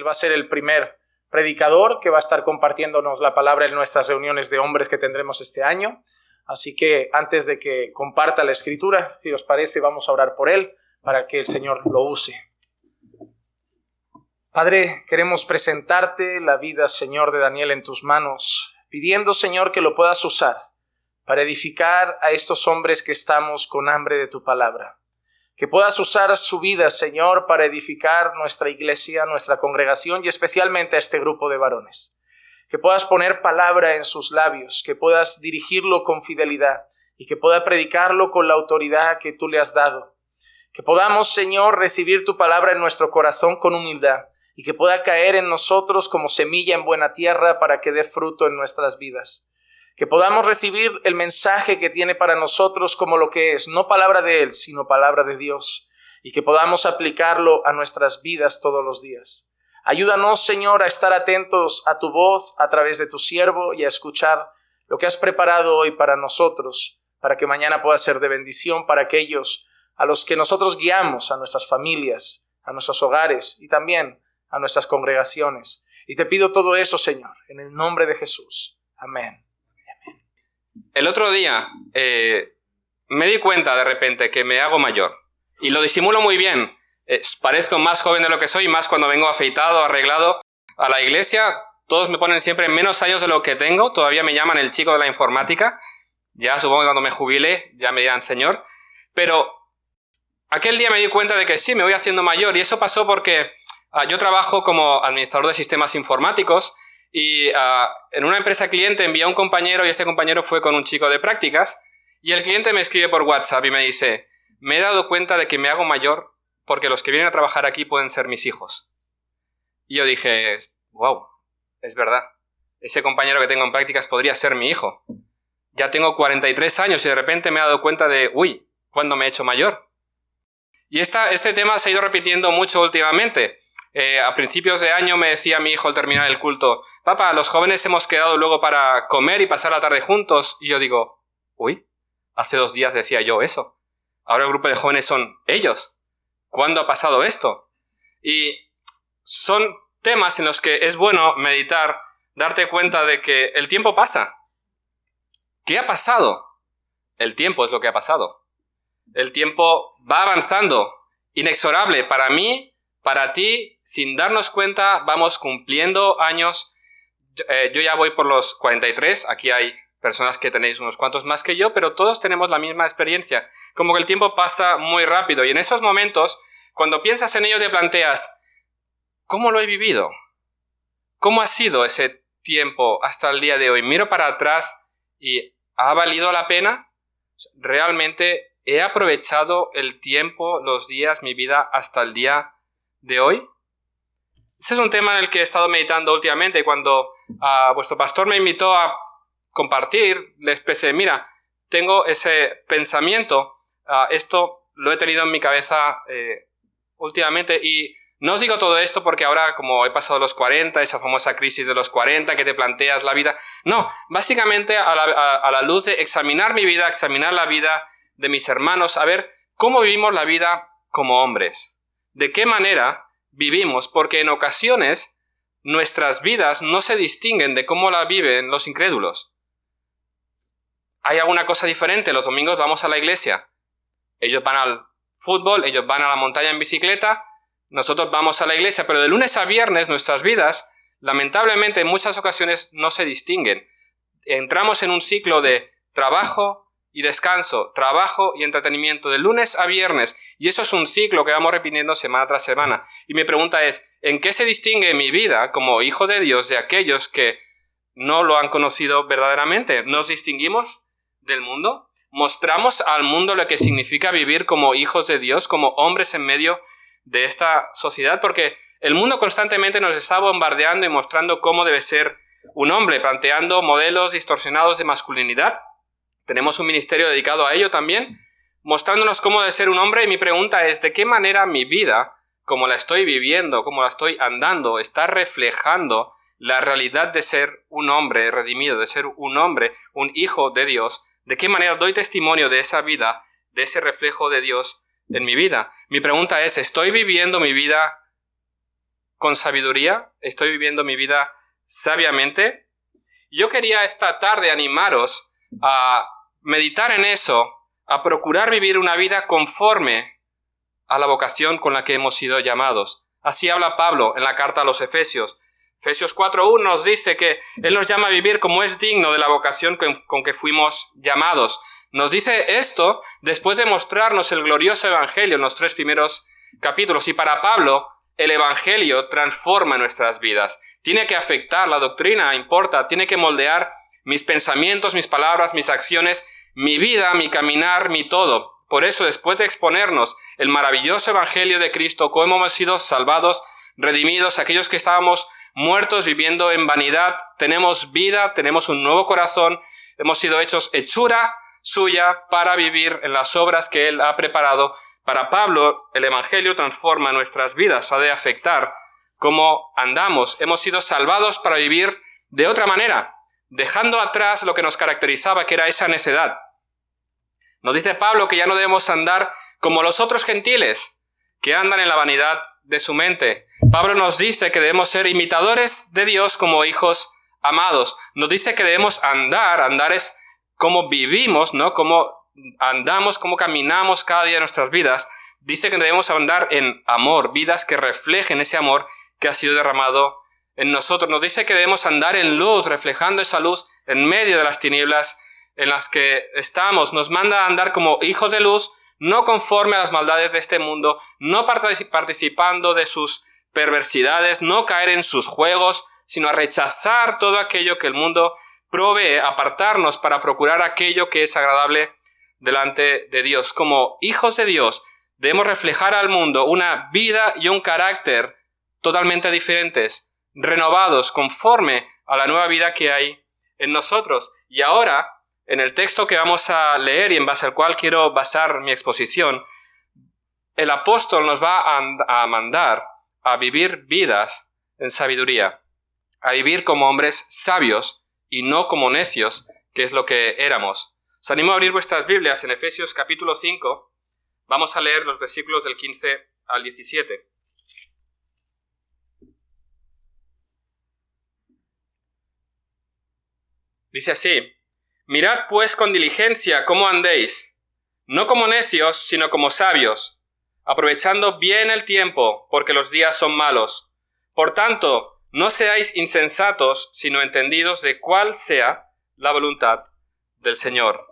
Él va a ser el primer predicador que va a estar compartiéndonos la palabra en nuestras reuniones de hombres que tendremos este año. Así que antes de que comparta la escritura, si os parece, vamos a orar por él para que el Señor lo use. Padre, queremos presentarte la vida, Señor, de Daniel en tus manos, pidiendo, Señor, que lo puedas usar para edificar a estos hombres que estamos con hambre de tu palabra. Que puedas usar su vida, Señor, para edificar nuestra iglesia, nuestra congregación y especialmente a este grupo de varones. Que puedas poner palabra en sus labios, que puedas dirigirlo con fidelidad y que pueda predicarlo con la autoridad que tú le has dado. Que podamos, Señor, recibir tu palabra en nuestro corazón con humildad y que pueda caer en nosotros como semilla en buena tierra para que dé fruto en nuestras vidas. Que podamos recibir el mensaje que tiene para nosotros como lo que es, no palabra de Él, sino palabra de Dios, y que podamos aplicarlo a nuestras vidas todos los días. Ayúdanos, Señor, a estar atentos a tu voz a través de tu siervo y a escuchar lo que has preparado hoy para nosotros, para que mañana pueda ser de bendición para aquellos a los que nosotros guiamos, a nuestras familias, a nuestros hogares y también a nuestras congregaciones. Y te pido todo eso, Señor, en el nombre de Jesús. Amén. El otro día me di cuenta de repente que me hago mayor y lo disimulo muy bien. Parezco más joven de lo que soy, más cuando vengo afeitado, arreglado a la iglesia. Todos me ponen siempre menos años de lo que tengo. Todavía me llaman el chico de la informática. Ya supongo que cuando me jubile ya me dirán señor. Pero aquel día me di cuenta de que sí, me voy haciendo mayor. Y eso pasó porque yo trabajo como administrador de sistemas informáticos. Y en una empresa cliente envié a un compañero y ese compañero fue con un chico de prácticas y el cliente me escribe por WhatsApp y me dice: me he dado cuenta de que me hago mayor porque los que vienen a trabajar aquí pueden ser mis hijos. Y yo dije: wow, es verdad, ese compañero que tengo en prácticas podría ser mi hijo. Ya tengo 43 años y de repente me he dado cuenta de, ¿cuándo me he hecho mayor? Y este tema se ha ido repitiendo mucho últimamente. A principios de año me decía mi hijo al terminar el culto: papá, los jóvenes hemos quedado luego para comer y pasar la tarde juntos. Y yo digo, hace 2 días decía yo eso. Ahora el grupo de jóvenes son ellos. ¿Cuándo ha pasado esto? Y son temas en los que es bueno meditar, darte cuenta de que el tiempo pasa. ¿Qué ha pasado? El tiempo es lo que ha pasado. El tiempo va avanzando, inexorable para mí, para ti, sin darnos cuenta, vamos cumpliendo años. Yo ya voy por los 43, aquí hay personas que tenéis unos cuantos más que yo, pero todos tenemos la misma experiencia. Como que el tiempo pasa muy rápido y en esos momentos, cuando piensas en ello te planteas, ¿cómo lo he vivido? ¿Cómo ha sido ese tiempo hasta el día de hoy? Miro para atrás y ¿ha valido la pena? ¿Realmente he aprovechado el tiempo, los días, mi vida hasta el día de hoy? Ese es un tema en el que he estado meditando últimamente. Cuando vuestro pastor me invitó a compartir, le expresé: mira, tengo ese pensamiento, esto lo he tenido en mi cabeza últimamente, y no os digo todo esto porque ahora, como he pasado los 40, esa famosa crisis de los 40 que te planteas la vida, no, básicamente a la luz de examinar mi vida, examinar la vida de mis hermanos, a ver cómo vivimos la vida como hombres. ¿De qué manera vivimos? Porque en ocasiones nuestras vidas no se distinguen de cómo la viven los incrédulos. ¿Hay alguna cosa diferente? Los domingos vamos a la iglesia. Ellos van al fútbol, ellos van a la montaña en bicicleta, nosotros vamos a la iglesia, pero de lunes a viernes nuestras vidas, lamentablemente en muchas ocasiones no se distinguen. Entramos en un ciclo de trabajo y descanso, trabajo y entretenimiento, de lunes a viernes, y eso es un ciclo que vamos repitiendo semana tras semana. Y mi pregunta es, ¿en qué se distingue mi vida como hijo de Dios de aquellos que no lo han conocido verdaderamente? ¿Nos distinguimos del mundo? ¿Mostramos al mundo lo que significa vivir como hijos de Dios, como hombres en medio de esta sociedad? Porque el mundo constantemente nos está bombardeando y mostrando cómo debe ser un hombre, planteando modelos distorsionados de masculinidad. Tenemos un ministerio dedicado a ello también, mostrándonos cómo debe ser un hombre. Y mi pregunta es, ¿de qué manera mi vida, como la estoy viviendo, como la estoy andando, está reflejando la realidad de ser un hombre redimido, de ser un hombre, un hijo de Dios? ¿De qué manera doy testimonio de esa vida, de ese reflejo de Dios en mi vida? Mi pregunta es, ¿estoy viviendo mi vida con sabiduría? ¿Estoy viviendo mi vida sabiamente? Yo quería esta tarde animaros a meditar en eso, a procurar vivir una vida conforme a la vocación con la que hemos sido llamados. Así habla Pablo en la carta a los Efesios. Efesios 4:1 nos dice que Él nos llama a vivir como es digno de la vocación con que fuimos llamados. Nos dice esto después de mostrarnos el glorioso Evangelio en los 3 primeros capítulos. Y para Pablo, el Evangelio transforma nuestras vidas. Tiene que afectar, la doctrina importa, tiene que moldear mis pensamientos, mis palabras, mis acciones, mi vida, mi caminar, mi todo. Por eso, después de exponernos el maravilloso Evangelio de Cristo, cómo hemos sido salvados, redimidos, aquellos que estábamos muertos viviendo en vanidad, tenemos vida, tenemos un nuevo corazón, hemos sido hechos hechura suya para vivir en las obras que Él ha preparado. Para Pablo, el Evangelio transforma nuestras vidas, ha de afectar cómo andamos. Hemos sido salvados para vivir de otra manera, dejando atrás lo que nos caracterizaba, que era esa necedad. Nos dice Pablo que ya no debemos andar como los otros gentiles, que andan en la vanidad de su mente. Pablo nos dice que debemos ser imitadores de Dios como hijos amados. Nos dice que debemos andar es cómo vivimos, ¿no? Cómo andamos, cómo caminamos cada día de nuestras vidas. Dice que debemos andar en amor, vidas que reflejen ese amor que ha sido derramado en nosotros. Nos dice que debemos andar en luz, reflejando esa luz en medio de las tinieblas en las que estamos. Nos manda a andar como hijos de luz, no conforme a las maldades de este mundo, no participando de sus perversidades, no caer en sus juegos, sino a rechazar todo aquello que el mundo provee, apartarnos para procurar aquello que es agradable delante de Dios. Como hijos de Dios, debemos reflejar al mundo una vida y un carácter totalmente diferentes, renovados conforme a la nueva vida que hay en nosotros. Y ahora, en el texto que vamos a leer y en base al cual quiero basar mi exposición, el apóstol nos va a mandar a vivir vidas en sabiduría, a vivir como hombres sabios y no como necios, que es lo que éramos. Os animo a abrir vuestras Biblias en Efesios capítulo 5. Vamos a leer los versículos del 15 al 17. Dice así: Mirad pues con diligencia cómo andéis, no como necios, sino como sabios, aprovechando bien el tiempo, porque los días son malos. Por tanto, no seáis insensatos, sino entendidos de cuál sea la voluntad del Señor.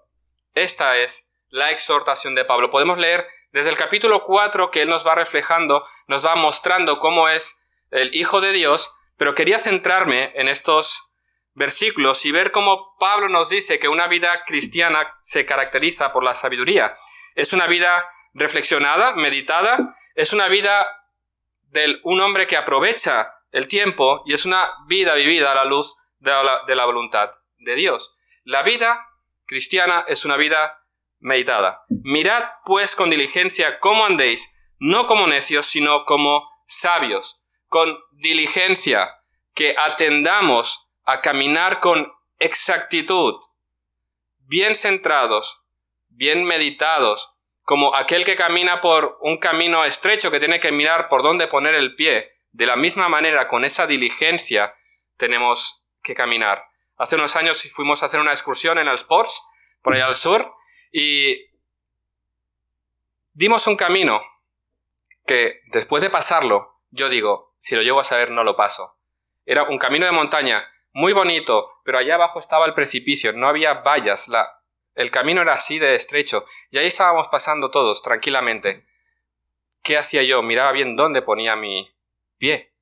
Esta es la exhortación de Pablo. Podemos leer desde el capítulo 4 que él nos va reflejando, nos va mostrando cómo es el Hijo de Dios, pero quería centrarme en estos versículos y ver cómo Pablo nos dice que una vida cristiana se caracteriza por la sabiduría. Es una vida reflexionada, meditada, es una vida de un hombre que aprovecha el tiempo y es una vida vivida a la luz de la voluntad de Dios. La vida cristiana es una vida meditada. Mirad pues con diligencia cómo andéis, no como necios, sino como sabios, con diligencia, que atendamos a caminar con exactitud, bien centrados, bien meditados, como aquel que camina por un camino estrecho que tiene que mirar por dónde poner el pie. De la misma manera, con esa diligencia, tenemos que caminar. Hace unos años fuimos a hacer una excursión en els Ports, por allá al sur, y dimos un camino que después de pasarlo, yo digo, si lo llego a saber no lo paso. Era un camino de montaña muy bonito, pero allá abajo estaba el precipicio, no había vallas, el camino era así de estrecho, y ahí estábamos pasando todos tranquilamente. ¿Qué hacía yo? Miraba bien dónde ponía mi pie,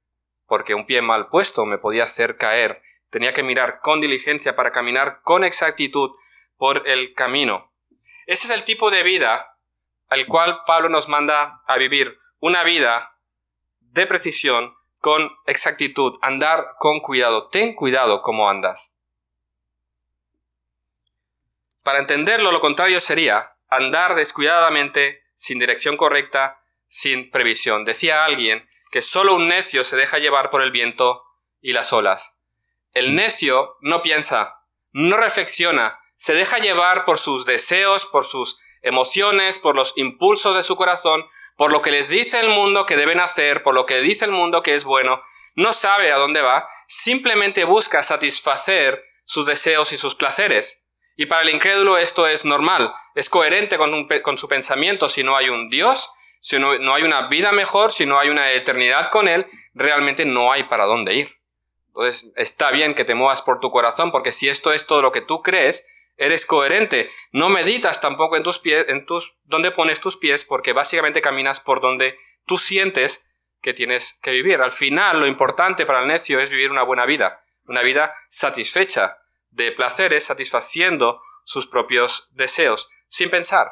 porque un pie mal puesto me podía hacer caer. Tenía que mirar con diligencia para caminar con exactitud por el camino. Ese es el tipo de vida al cual Pablo nos manda a vivir, una vida de precisión, con exactitud, andar con cuidado. Ten cuidado cómo andas. Para entenderlo, lo contrario sería andar descuidadamente, sin dirección correcta, sin previsión. Decía alguien que solo un necio se deja llevar por el viento y las olas. El necio no piensa, no reflexiona, se deja llevar por sus deseos, por sus emociones, por los impulsos de su corazón, por lo que les dice el mundo que deben hacer, por lo que dice el mundo que es bueno, no sabe a dónde va, simplemente busca satisfacer sus deseos y sus placeres. Y para el incrédulo esto es normal, es coherente con su pensamiento. Si no hay un Dios, si no hay una vida mejor, si no hay una eternidad con Él, realmente no hay para dónde ir. Entonces está bien que te muevas por tu corazón, porque si esto es todo lo que tú crees, eres coherente. No meditas tampoco en tus pies, dónde pones tus pies, porque básicamente caminas por donde tú sientes que tienes que vivir. Al final, lo importante para el necio es vivir una buena vida, una vida satisfecha de placeres, satisfaciendo sus propios deseos, sin pensar.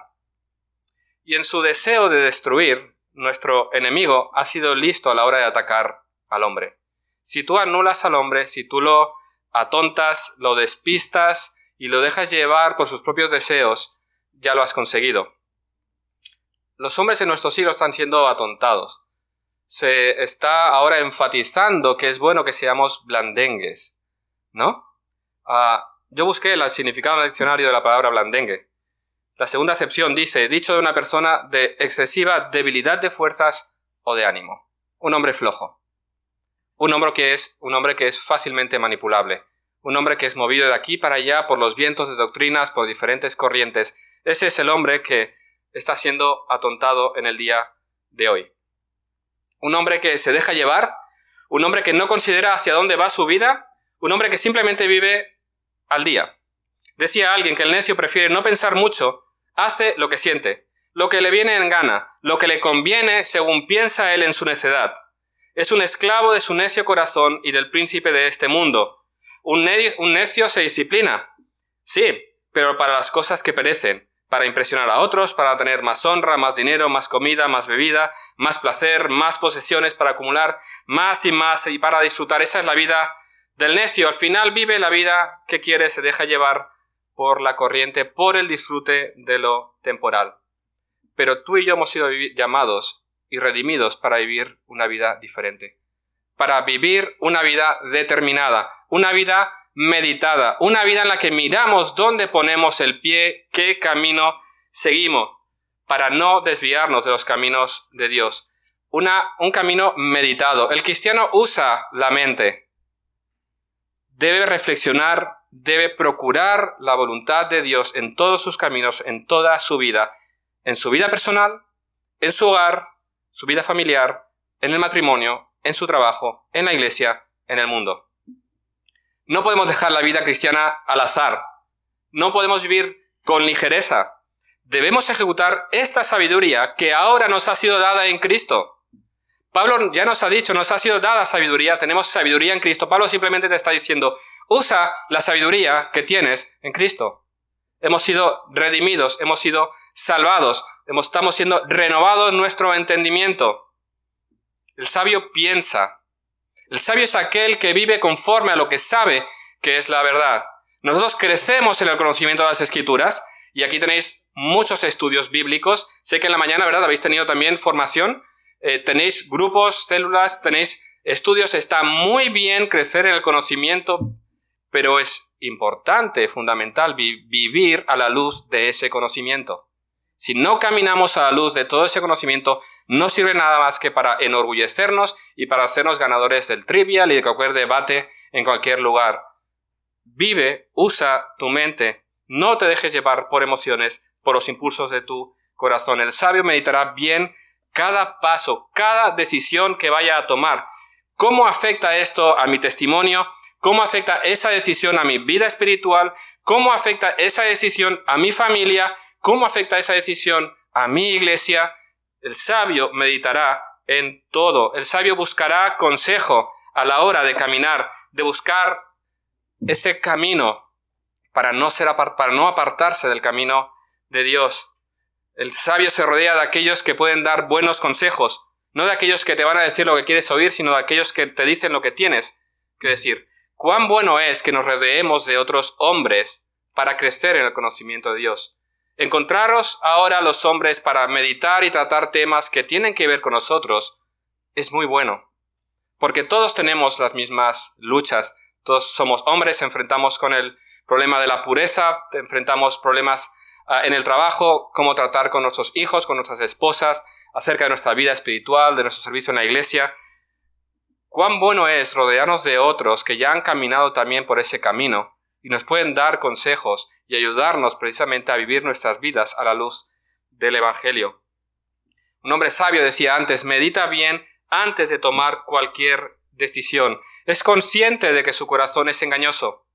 Y en su deseo de destruir, nuestro enemigo ha sido listo a la hora de atacar al hombre. Si tú anulas al hombre, si tú lo atontas, lo despistas y lo dejas llevar por sus propios deseos, ya lo has conseguido. Los hombres en nuestro siglo están siendo atontados. Se está ahora enfatizando que es bueno que seamos blandengues, ¿no? Yo busqué el significado en el diccionario de la palabra blandengue. La segunda acepción dice, dicho de una persona de excesiva debilidad de fuerzas o de ánimo. Un hombre flojo. Un hombre que es fácilmente manipulable. Un hombre que es movido de aquí para allá por los vientos de doctrinas, por diferentes corrientes. Ese es el hombre que está siendo atontado en el día de hoy. Un hombre que se deja llevar, un hombre que no considera hacia dónde va su vida, un hombre que simplemente vive al día. Decía alguien que el necio prefiere no pensar mucho, hace lo que siente, lo que le viene en gana, lo que le conviene según piensa él en su necedad. Es un esclavo de su necio corazón y del príncipe de este mundo. Un necio se disciplina, sí, pero para las cosas que perecen, para impresionar a otros, para tener más honra, más dinero, más comida, más bebida, más placer, más posesiones para acumular, más y para disfrutar. Esa es la vida del necio. Al final vive la vida que quiere, se deja llevar por la corriente, por el disfrute de lo temporal. Pero tú y yo hemos sido llamados y redimidos para vivir una vida diferente. Para vivir una vida determinada, una vida meditada, una vida en la que miramos dónde ponemos el pie, qué camino seguimos, para no desviarnos de los caminos de Dios. Un camino meditado. El cristiano usa la mente. Debe reflexionar, debe procurar la voluntad de Dios en todos sus caminos, en toda su vida, en su vida personal, en su hogar, su vida familiar, en el matrimonio, en su trabajo, en la iglesia, en el mundo. No podemos dejar la vida cristiana al azar. No podemos vivir con ligereza. Debemos ejecutar esta sabiduría que ahora nos ha sido dada en Cristo. Pablo ya nos ha dicho, nos ha sido dada sabiduría, tenemos sabiduría en Cristo. Pablo simplemente te está diciendo, usa la sabiduría que tienes en Cristo. Hemos sido redimidos, hemos sido salvados, estamos siendo renovados en nuestro entendimiento. El sabio piensa. El sabio es aquel que vive conforme a lo que sabe que es la verdad. Nosotros crecemos en el conocimiento de las Escrituras y aquí tenéis muchos estudios bíblicos. Sé que en la mañana, ¿verdad?, habéis tenido también formación. Tenéis grupos, células, tenéis estudios. Está muy bien crecer en el conocimiento, pero es importante, fundamental, vivir a la luz de ese conocimiento. Si no caminamos a la luz de todo ese conocimiento, no sirve nada más que para enorgullecernos y para hacernos ganadores del trivial y de cualquier debate en cualquier lugar. Vive, usa tu mente, no te dejes llevar por emociones, por los impulsos de tu corazón. El sabio meditará bien cada paso, cada decisión que vaya a tomar. ¿Cómo afecta esto a mi testimonio? ¿Cómo afecta esa decisión a mi vida espiritual? ¿Cómo afecta esa decisión a mi familia? ¿Cómo afecta esa decisión a mi iglesia? El sabio meditará en todo. El sabio buscará consejo a la hora de caminar, de buscar ese camino para no apartarse del camino de Dios. El sabio se rodea de aquellos que pueden dar buenos consejos, no de aquellos que te van a decir lo que quieres oír, sino de aquellos que te dicen lo que tienes que decir. Cuán bueno es que nos rodeemos de otros hombres para crecer en el conocimiento de Dios. Encontraros ahora los hombres para meditar y tratar temas que tienen que ver con nosotros es muy bueno, porque todos tenemos las mismas luchas, todos somos hombres, enfrentamos con el problema de la pureza, enfrentamos problemas en el trabajo, cómo tratar con nuestros hijos, con nuestras esposas, acerca de nuestra vida espiritual, de nuestro servicio en la iglesia. Cuán bueno es rodearnos de otros que ya han caminado también por ese camino y nos pueden dar consejos y ayudarnos precisamente a vivir nuestras vidas a la luz del Evangelio. Un hombre sabio decía antes: medita bien antes de tomar cualquier decisión. Es consciente de que su corazón es engañoso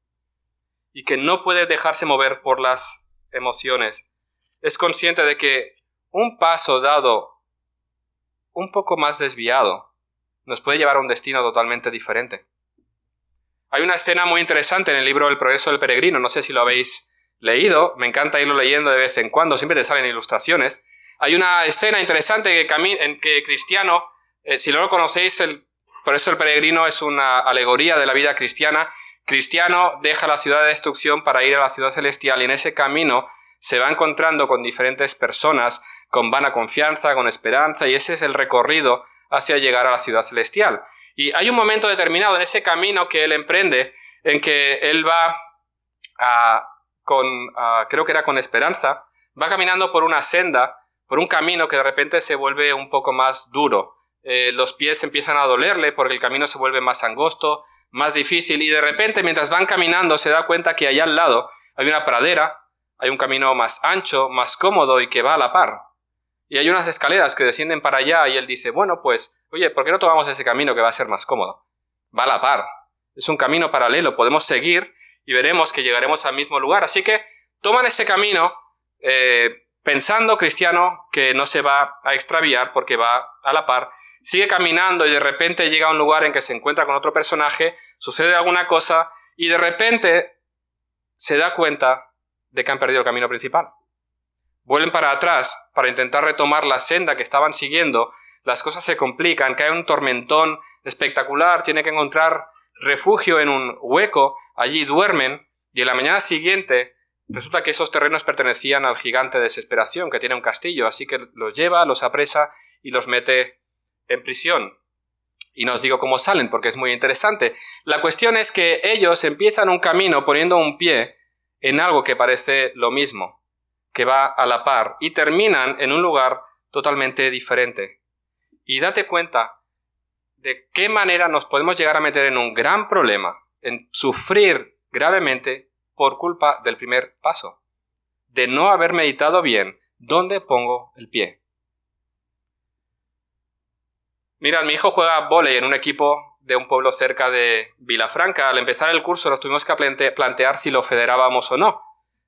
y que no puede dejarse mover por las emociones. Es consciente de que un paso dado un poco más desviado nos puede llevar a un destino totalmente diferente. Hay una escena muy interesante en el libro El progreso del peregrino, no sé si lo habéis leído, me encanta irlo leyendo de vez en cuando, siempre te salen ilustraciones. Hay una escena interesante en que Cristiano, si no lo conocéis, por eso el peregrino es una alegoría de la vida cristiana. Cristiano deja la ciudad de destrucción para ir a la ciudad celestial y en ese camino se va encontrando con diferentes personas con vana confianza, con esperanza, y ese es el recorrido hacia llegar a la ciudad celestial. Y hay un momento determinado en ese camino que él emprende en que él va creo que era con esperanza, va caminando por una senda, por un camino que de repente se vuelve un poco más duro. Los pies empiezan a dolerle porque el camino se vuelve más angosto, más difícil, y de repente mientras van caminando se da cuenta que allá al lado hay una pradera, hay un camino más ancho, más cómodo y que va a la par. Y hay unas escaleras que descienden para allá y él dice: bueno, pues, oye, ¿por qué no tomamos ese camino que va a ser más cómodo? Va a la par. Es un camino paralelo, podemos seguir y veremos que llegaremos al mismo lugar. Así que toman ese camino pensando Cristiano que no se va a extraviar porque va a la par. Sigue caminando y de repente llega a un lugar en que se encuentra con otro personaje, sucede alguna cosa y de repente se da cuenta de que han perdido el camino principal. Vuelven para atrás para intentar retomar la senda que estaban siguiendo, las cosas se complican, cae un tormentón espectacular, tiene que encontrar refugio en un hueco, allí duermen y en la mañana siguiente resulta que esos terrenos pertenecían al gigante de Desesperación, que tiene un castillo, así que los lleva, los apresa y los mete en prisión. Y no os digo cómo salen porque es muy interesante. La cuestión es que ellos empiezan un camino poniendo un pie en algo que parece lo mismo, que va a la par, y terminan en un lugar totalmente diferente. Y date cuenta de qué manera nos podemos llegar a meter en un gran problema, en sufrir gravemente por culpa del primer paso, de no haber meditado bien dónde pongo el pie. Mirad, mi hijo juega vóley en un equipo de un pueblo cerca de Vilafranca. Al empezar el curso nos tuvimos que plantear si lo federábamos o no,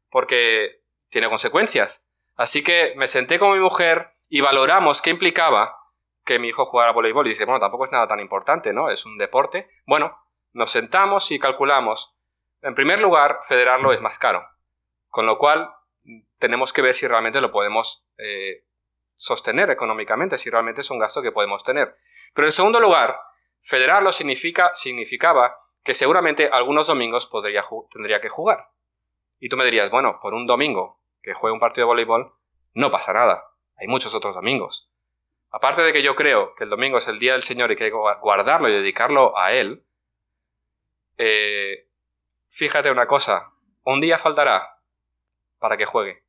porque tiene consecuencias. Así que me senté con mi mujer y valoramos qué implicaba que mi hijo jugara voleibol. Y dice, bueno, tampoco es nada tan importante, ¿no? Es un deporte. Bueno, nos sentamos y calculamos. En primer lugar, federarlo es más caro, con lo cual tenemos que ver si realmente lo podemos sostener económicamente, si realmente es un gasto que podemos tener. Pero en segundo lugar, federarlo significaba que seguramente algunos domingos tendría que jugar. Y tú me dirías, bueno, por un domingo que juegue un partido de voleibol, no pasa nada. Hay muchos otros domingos. Aparte de que yo creo que el domingo es el día del Señor y que hay que guardarlo y dedicarlo a Él, fíjate una cosa, un día faltará para que juegue.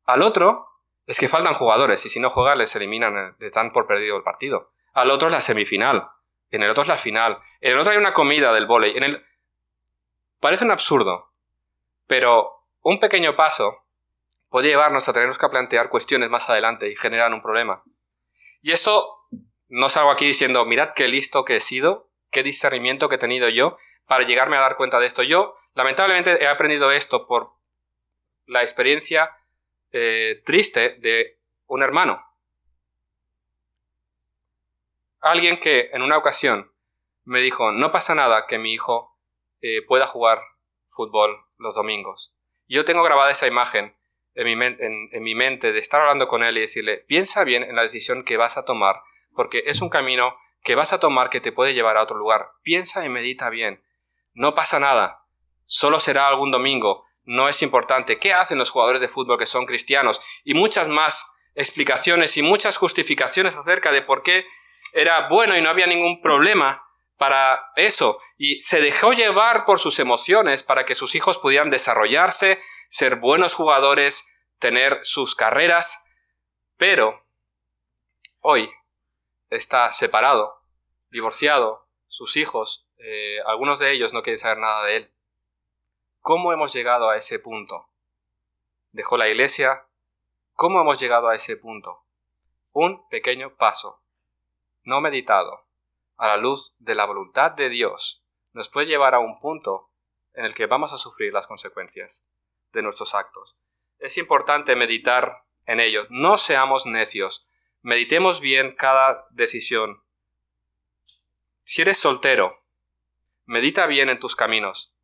Al otro es que faltan jugadores y si no juegan les eliminan, les dan por perdido el partido. Al otro es la semifinal, en el otro es la final, en el otro hay una comida del vóley. Parece un absurdo, pero un pequeño paso puede llevarnos a tenernos que plantear cuestiones más adelante y generar un problema. Y eso no salgo aquí diciendo, mirad qué listo que he sido, qué discernimiento que he tenido yo para llegarme a dar cuenta de esto. Yo, lamentablemente, he aprendido esto por la experiencia triste de un hermano. Alguien que en una ocasión me dijo, no pasa nada que mi hijo pueda jugar fútbol los domingos. Y yo tengo grabada esa imagen en mi mente de estar hablando con él y decirle, piensa bien en la decisión que vas a tomar, porque es un camino que vas a tomar que te puede llevar a otro lugar. Piensa y medita bien. No pasa nada. Solo será algún domingo. No es importante. ¿Qué hacen los jugadores de fútbol que son cristianos? Y muchas más explicaciones y muchas justificaciones acerca de por qué era bueno y no había ningún problema para eso. Y se dejó llevar por sus emociones para que sus hijos pudieran desarrollarse, ser buenos jugadores, tener sus carreras. Pero hoy está separado, divorciado, sus hijos, algunos de ellos no quieren saber nada de él. ¿Cómo hemos llegado a ese punto? ¿Dejó la iglesia? ¿Cómo hemos llegado a ese punto? Un pequeño paso, no meditado, a la luz de la voluntad de Dios, nos puede llevar a un punto en el que vamos a sufrir las consecuencias de nuestros actos. Es importante meditar en ellos. No seamos necios. Meditemos bien cada decisión. Si eres soltero, medita bien en tus caminos.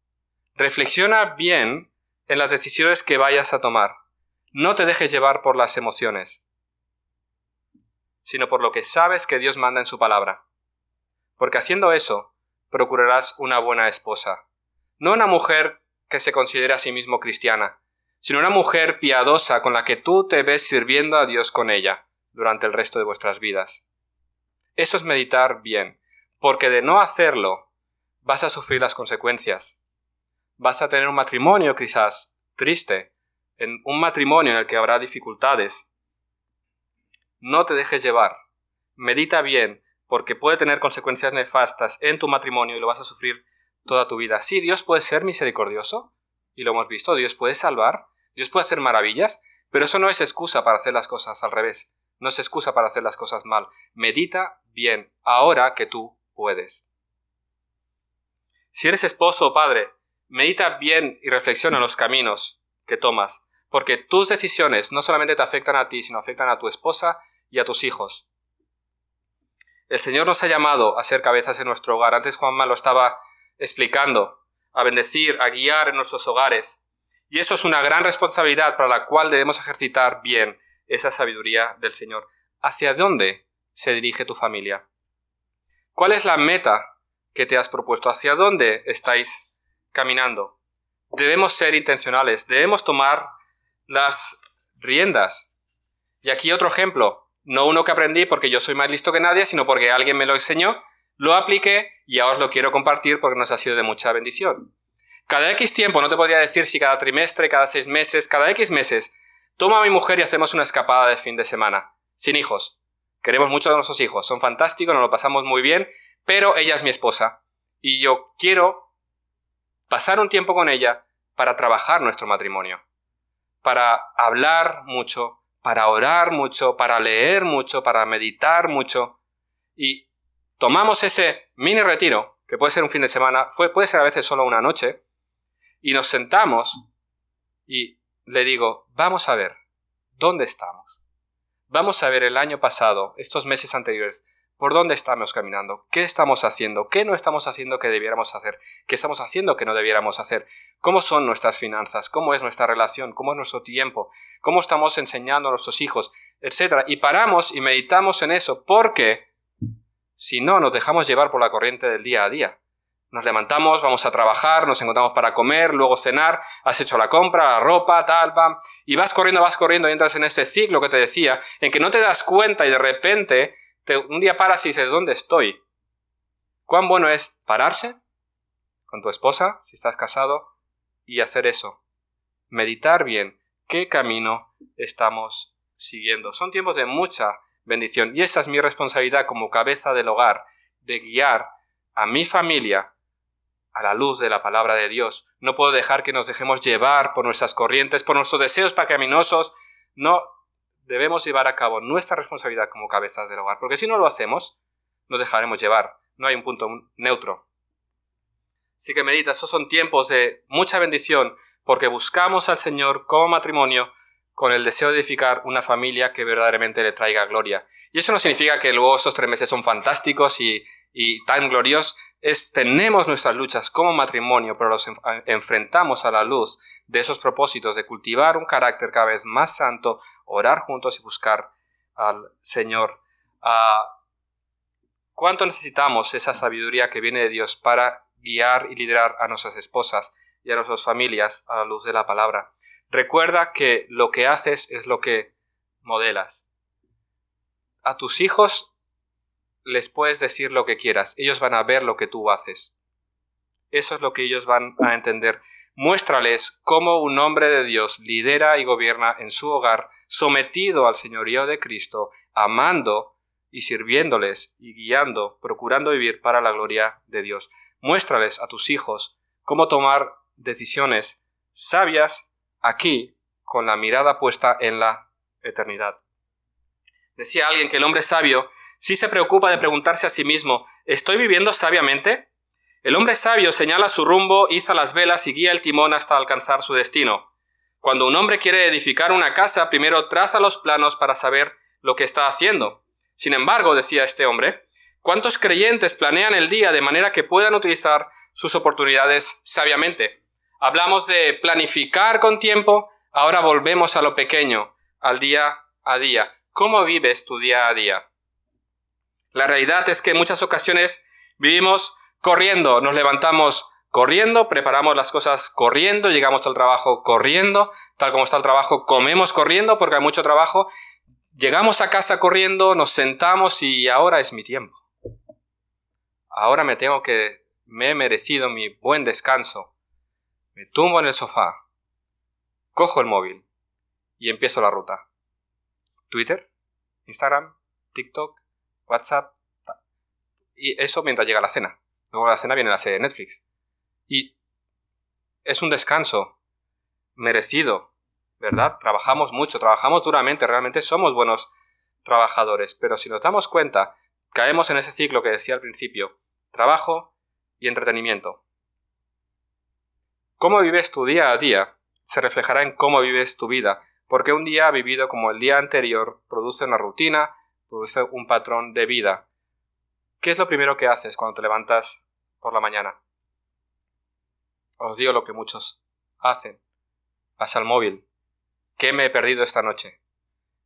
Reflexiona bien en las decisiones que vayas a tomar. No te dejes llevar por las emociones, sino por lo que sabes que Dios manda en su palabra. Porque haciendo eso, procurarás una buena esposa. No una mujer que se considere a sí mismo cristiana, sino una mujer piadosa con la que tú te ves sirviendo a Dios con ella durante el resto de vuestras vidas. Eso es meditar bien, porque de no hacerlo, vas a sufrir las consecuencias. Vas a tener un matrimonio quizás triste, en un matrimonio en el que habrá dificultades. No te dejes llevar. Medita bien, porque puede tener consecuencias nefastas en tu matrimonio y lo vas a sufrir toda tu vida. Sí, Dios puede ser misericordioso, y lo hemos visto, Dios puede salvar, Dios puede hacer maravillas, pero eso no es excusa para hacer las cosas al revés, no es excusa para hacer las cosas mal. Medita bien, ahora que tú puedes. Si eres esposo o padre, medita bien y reflexiona en los caminos que tomas, porque tus decisiones no solamente te afectan a ti, sino afectan a tu esposa y a tus hijos. El Señor nos ha llamado a ser cabezas en nuestro hogar. Antes Juanma lo estaba explicando, a bendecir, a guiar en nuestros hogares. Y eso es una gran responsabilidad para la cual debemos ejercitar bien esa sabiduría del Señor. ¿Hacia dónde se dirige tu familia? ¿Cuál es la meta que te has propuesto? ¿Hacia dónde estáis caminando? Debemos ser intencionales, debemos tomar las riendas. Y aquí otro ejemplo. No uno que aprendí porque yo soy más listo que nadie, sino porque alguien me lo enseñó, lo apliqué y ahora os lo quiero compartir porque nos ha sido de mucha bendición. Cada X tiempo, no te podría decir si cada trimestre, cada 6 meses, cada X meses, tomo a mi mujer y hacemos una escapada de fin de semana, sin hijos. Queremos mucho a nuestros hijos, son fantásticos, nos lo pasamos muy bien, pero ella es mi esposa y yo quiero pasar un tiempo con ella para trabajar nuestro matrimonio, para hablar mucho, para orar mucho, para leer mucho, para meditar mucho. Y tomamos ese mini retiro, que puede ser un fin de semana, puede ser a veces solo una noche, y nos sentamos y le digo, vamos a ver, ¿dónde estamos? Vamos a ver el año pasado, estos meses anteriores, ¿por dónde estamos caminando? ¿Qué estamos haciendo? ¿Qué no estamos haciendo que debiéramos hacer? ¿Qué estamos haciendo que no debiéramos hacer? ¿Cómo son nuestras finanzas? ¿Cómo es nuestra relación? ¿Cómo es nuestro tiempo? ¿Cómo estamos enseñando a nuestros hijos? Etcétera. Y paramos y meditamos en eso, porque si no, nos dejamos llevar por la corriente del día a día. Nos levantamos, vamos a trabajar, nos encontramos para comer, luego cenar, has hecho la compra, la ropa, tal, pam, y vas corriendo y entras en ese ciclo que te decía, en que no te das cuenta y de repente un día paras y dices, ¿dónde estoy? ¿Cuán bueno es pararse con tu esposa, si estás casado, y hacer eso? Meditar bien qué camino estamos siguiendo. Son tiempos de mucha bendición y esa es mi responsabilidad como cabeza del hogar, de guiar a mi familia a la luz de la palabra de Dios. No puedo dejar que nos dejemos llevar por nuestras corrientes, por nuestros deseos pecaminosos. No debemos llevar a cabo nuestra responsabilidad como cabezas del hogar, porque si no lo hacemos, nos dejaremos llevar. No hay un punto neutro. Así que medita, esos son tiempos de mucha bendición, porque buscamos al Señor como matrimonio con el deseo de edificar una familia que verdaderamente le traiga gloria. Y eso no significa que luego esos 3 meses son fantásticos y tan gloriosos. Tenemos nuestras luchas como matrimonio, pero los enfrentamos a la luz de esos propósitos de cultivar un carácter cada vez más santo, orar juntos y buscar al Señor. ¿Cuánto necesitamos esa sabiduría que viene de Dios para guiar y liderar a nuestras esposas y a nuestras familias a la luz de la palabra? Recuerda que lo que haces es lo que modelas. A tus hijos les puedes decir lo que quieras. Ellos van a ver lo que tú haces. Eso es lo que ellos van a entender. Muéstrales cómo un hombre de Dios lidera y gobierna en su hogar, sometido al señorío de Cristo, amando y sirviéndoles y guiando, procurando vivir para la gloria de Dios. Muéstrales a tus hijos cómo tomar decisiones sabias aquí, con la mirada puesta en la eternidad. Decía alguien que el hombre sabio sí se preocupa de preguntarse a sí mismo, ¿estoy viviendo sabiamente? El hombre sabio señala su rumbo, iza las velas y guía el timón hasta alcanzar su destino. Cuando un hombre quiere edificar una casa, primero traza los planos para saber lo que está haciendo. Sin embargo, decía este hombre, ¿cuántos creyentes planean el día de manera que puedan utilizar sus oportunidades sabiamente? Hablamos de planificar con tiempo, ahora volvemos a lo pequeño, al día a día. ¿Cómo vives tu día a día? La realidad es que en muchas ocasiones vivimos corriendo, nos levantamos corriendo, preparamos las cosas corriendo, llegamos al trabajo corriendo, tal como está el trabajo, comemos corriendo porque hay mucho trabajo, llegamos a casa corriendo, nos sentamos y ahora es mi tiempo. Ahora me he merecido mi buen descanso. Me tumbo en el sofá, cojo el móvil y empiezo la ruta. Twitter, Instagram, TikTok, WhatsApp, y eso mientras llega la cena. Luego de la cena viene la serie de Netflix. Y es un descanso merecido, ¿verdad? Trabajamos mucho, trabajamos duramente, realmente somos buenos trabajadores, pero si nos damos cuenta, caemos en ese ciclo que decía al principio, trabajo y entretenimiento. Cómo vives tu día a día se reflejará en cómo vives tu vida, porque un día vivido como el día anterior produce una rutina, produce un patrón de vida. ¿Qué es lo primero que haces cuando te levantas por la mañana? Os digo lo que muchos hacen. Vas al móvil. ¿Qué me he perdido esta noche?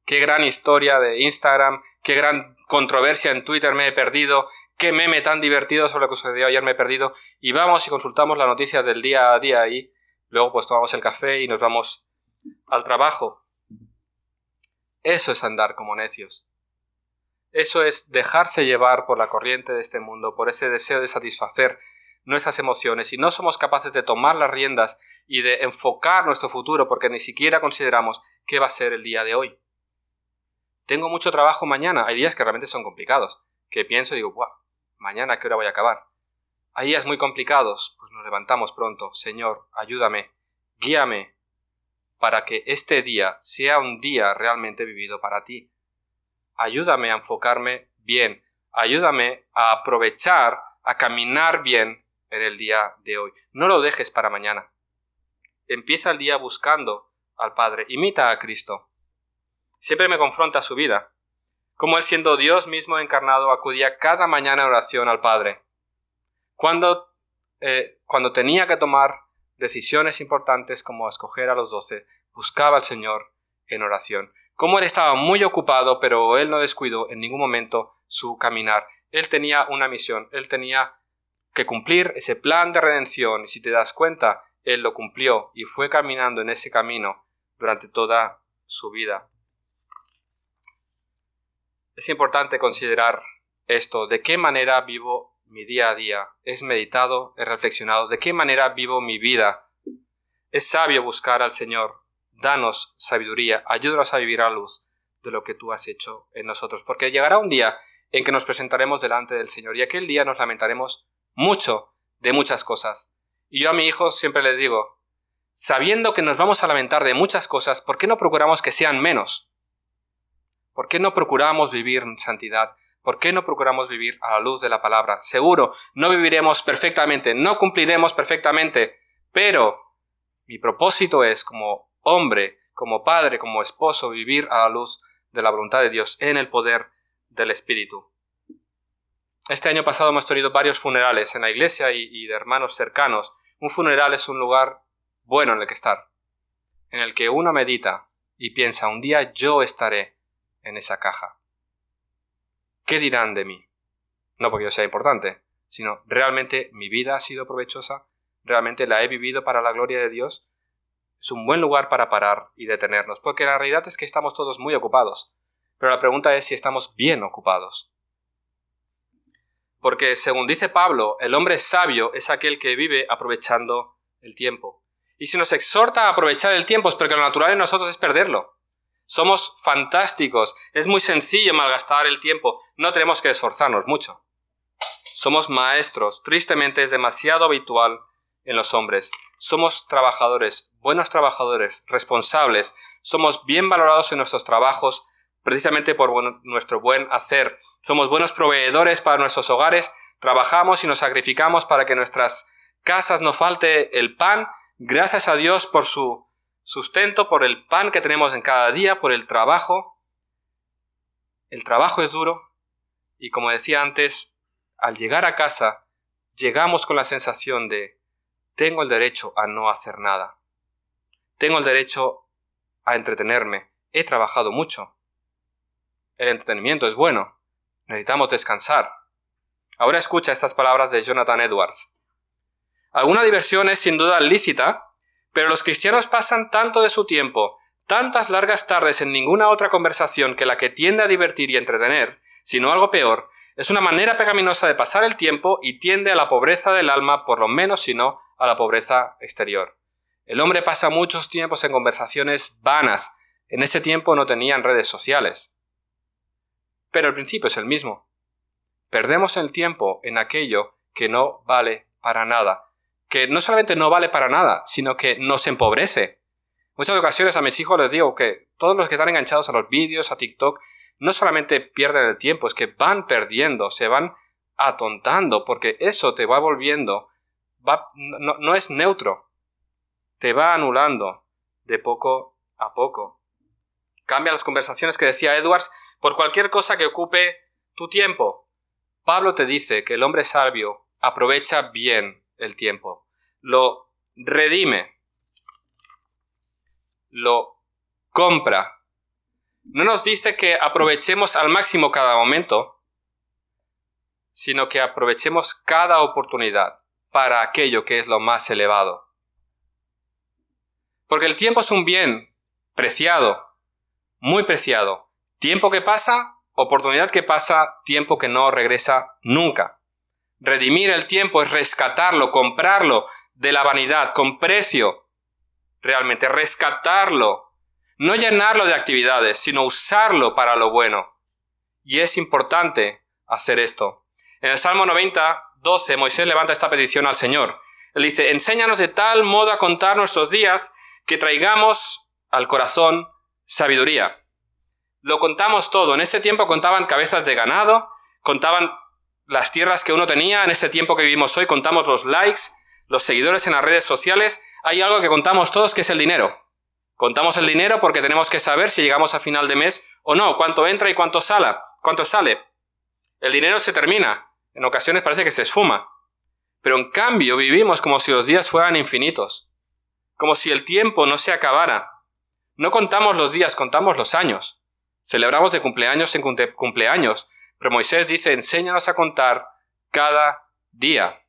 ¿Qué gran historia de Instagram? ¿Qué gran controversia en Twitter me he perdido? ¿Qué meme tan divertido sobre lo que sucedió ayer me he perdido? Y vamos y consultamos las noticias del día a día y luego pues tomamos el café y nos vamos al trabajo. Eso es andar como necios. Eso es dejarse llevar por la corriente de este mundo, por ese deseo de satisfacer nuestras emociones, y no somos capaces de tomar las riendas y de enfocar nuestro futuro porque ni siquiera consideramos qué va a ser el día de hoy. Tengo mucho trabajo mañana. Hay días que realmente son complicados, que pienso y digo, ¡buah! ¿Mañana a qué hora voy a acabar? Hay días muy complicados, pues nos levantamos pronto. Señor, ayúdame, guíame, para que este día sea un día realmente vivido para ti. Ayúdame a enfocarme bien, ayúdame a aprovechar, a caminar bien en el día de hoy. No lo dejes para mañana. Empieza el día buscando al Padre. Imita a Cristo. Siempre me confronta su vida. Como Él, siendo Dios mismo encarnado, acudía cada mañana en oración al Padre. Cuando tenía que tomar decisiones importantes como escoger a los 12, buscaba al Señor en oración. Como Él estaba muy ocupado, pero Él no descuidó en ningún momento su caminar. Él tenía una misión, Él tenía que cumplir ese plan de redención, y si te das cuenta, Él lo cumplió y fue caminando en ese camino durante toda su vida. Es importante considerar esto, de qué manera vivo mi día a día. Es meditado, he reflexionado, de qué manera vivo mi vida. Es sabio buscar al Señor. Danos sabiduría, ayúdanos a vivir a la luz de lo que tú has hecho en nosotros, porque llegará un día en que nos presentaremos delante del Señor, y aquel día nos lamentaremos mucho de muchas cosas. Y yo a mis hijos siempre les digo, sabiendo que nos vamos a lamentar de muchas cosas, ¿por qué no procuramos que sean menos? ¿Por qué no procuramos vivir en santidad? ¿Por qué no procuramos vivir a la luz de la palabra? Seguro, no viviremos perfectamente, no cumpliremos perfectamente, pero mi propósito es, como hombre, como padre, como esposo, vivir a la luz de la voluntad de Dios en el poder del Espíritu. Este año pasado hemos tenido varios funerales en la iglesia y de hermanos cercanos. Un funeral es un lugar bueno en el que estar, en el que uno medita y piensa, un día yo estaré en esa caja. ¿Qué dirán de mí? No porque yo sea importante, sino realmente mi vida ha sido provechosa, realmente la he vivido para la gloria de Dios. Es un buen lugar para parar y detenernos, porque la realidad es que estamos todos muy ocupados. Pero la pregunta es si estamos bien ocupados. Porque según dice Pablo, el hombre sabio es aquel que vive aprovechando el tiempo. Y si nos exhorta a aprovechar el tiempo es porque lo natural en nosotros es perderlo. Somos fantásticos. Es muy sencillo malgastar el tiempo. No tenemos que esforzarnos mucho. Somos maestros. Tristemente es demasiado habitual en los hombres. Somos trabajadores, buenos trabajadores, responsables. Somos bien valorados en nuestros trabajos precisamente por nuestro buen hacer. Somos buenos proveedores para nuestros hogares. Trabajamos y nos sacrificamos para que en nuestras casas no falte el pan. Gracias a Dios por su sustento, por el pan que tenemos en cada día, por el trabajo. El trabajo es duro y, como decía antes, al llegar a casa llegamos con la sensación de tengo el derecho a no hacer nada. Tengo el derecho a entretenerme. He trabajado mucho. El entretenimiento es bueno. Necesitamos descansar. Ahora escucha estas palabras de Jonathan Edwards. Alguna diversión es sin duda lícita, pero los cristianos pasan tanto de su tiempo, tantas largas tardes en ninguna otra conversación que la que tiende a divertir y entretener, sino algo peor, es una manera pecaminosa de pasar el tiempo y tiende a la pobreza del alma, por lo menos si no a la pobreza exterior. El hombre pasa muchos tiempos en conversaciones vanas. En ese tiempo no tenían redes sociales. Pero el principio es el mismo. Perdemos el tiempo en aquello que no vale para nada. Que no solamente no vale para nada, sino que nos empobrece. Muchas ocasiones a mis hijos les digo que todos los que están enganchados a los vídeos, a TikTok, no solamente pierden el tiempo, es que van perdiendo, se van atontando, porque eso te va volviendo, no es neutro, te va anulando de poco a poco. Cambia las conversaciones que decía Edwards por cualquier cosa que ocupe tu tiempo. Pablo te dice que el hombre sabio aprovecha bien el tiempo, lo redime, lo compra. No nos dice que aprovechemos al máximo cada momento, sino que aprovechemos cada oportunidad para aquello que es lo más elevado. Porque el tiempo es un bien preciado, muy preciado. Tiempo que pasa, oportunidad que pasa, tiempo que no regresa nunca. Redimir el tiempo es rescatarlo, comprarlo de la vanidad, con precio. Realmente rescatarlo. No llenarlo de actividades, sino usarlo para lo bueno. Y es importante hacer esto. En el Salmo 90, 12, Moisés levanta esta petición al Señor. Él dice, enséñanos de tal modo a contar nuestros días que traigamos al corazón sabiduría. Lo contamos todo. En ese tiempo contaban cabezas de ganado, contaban las tierras que uno tenía. En ese tiempo que vivimos hoy contamos los likes, los seguidores en las redes sociales. Hay algo que contamos todos que es el dinero. Contamos el dinero porque tenemos que saber si llegamos a final de mes o no, cuánto entra y cuánto sale. El dinero se termina. En ocasiones parece que se esfuma. Pero en cambio vivimos como si los días fueran infinitos. Como si el tiempo no se acabara. No contamos los días, contamos los años. Celebramos de cumpleaños en cumpleaños. Pero Moisés dice, enséñanos a contar cada día.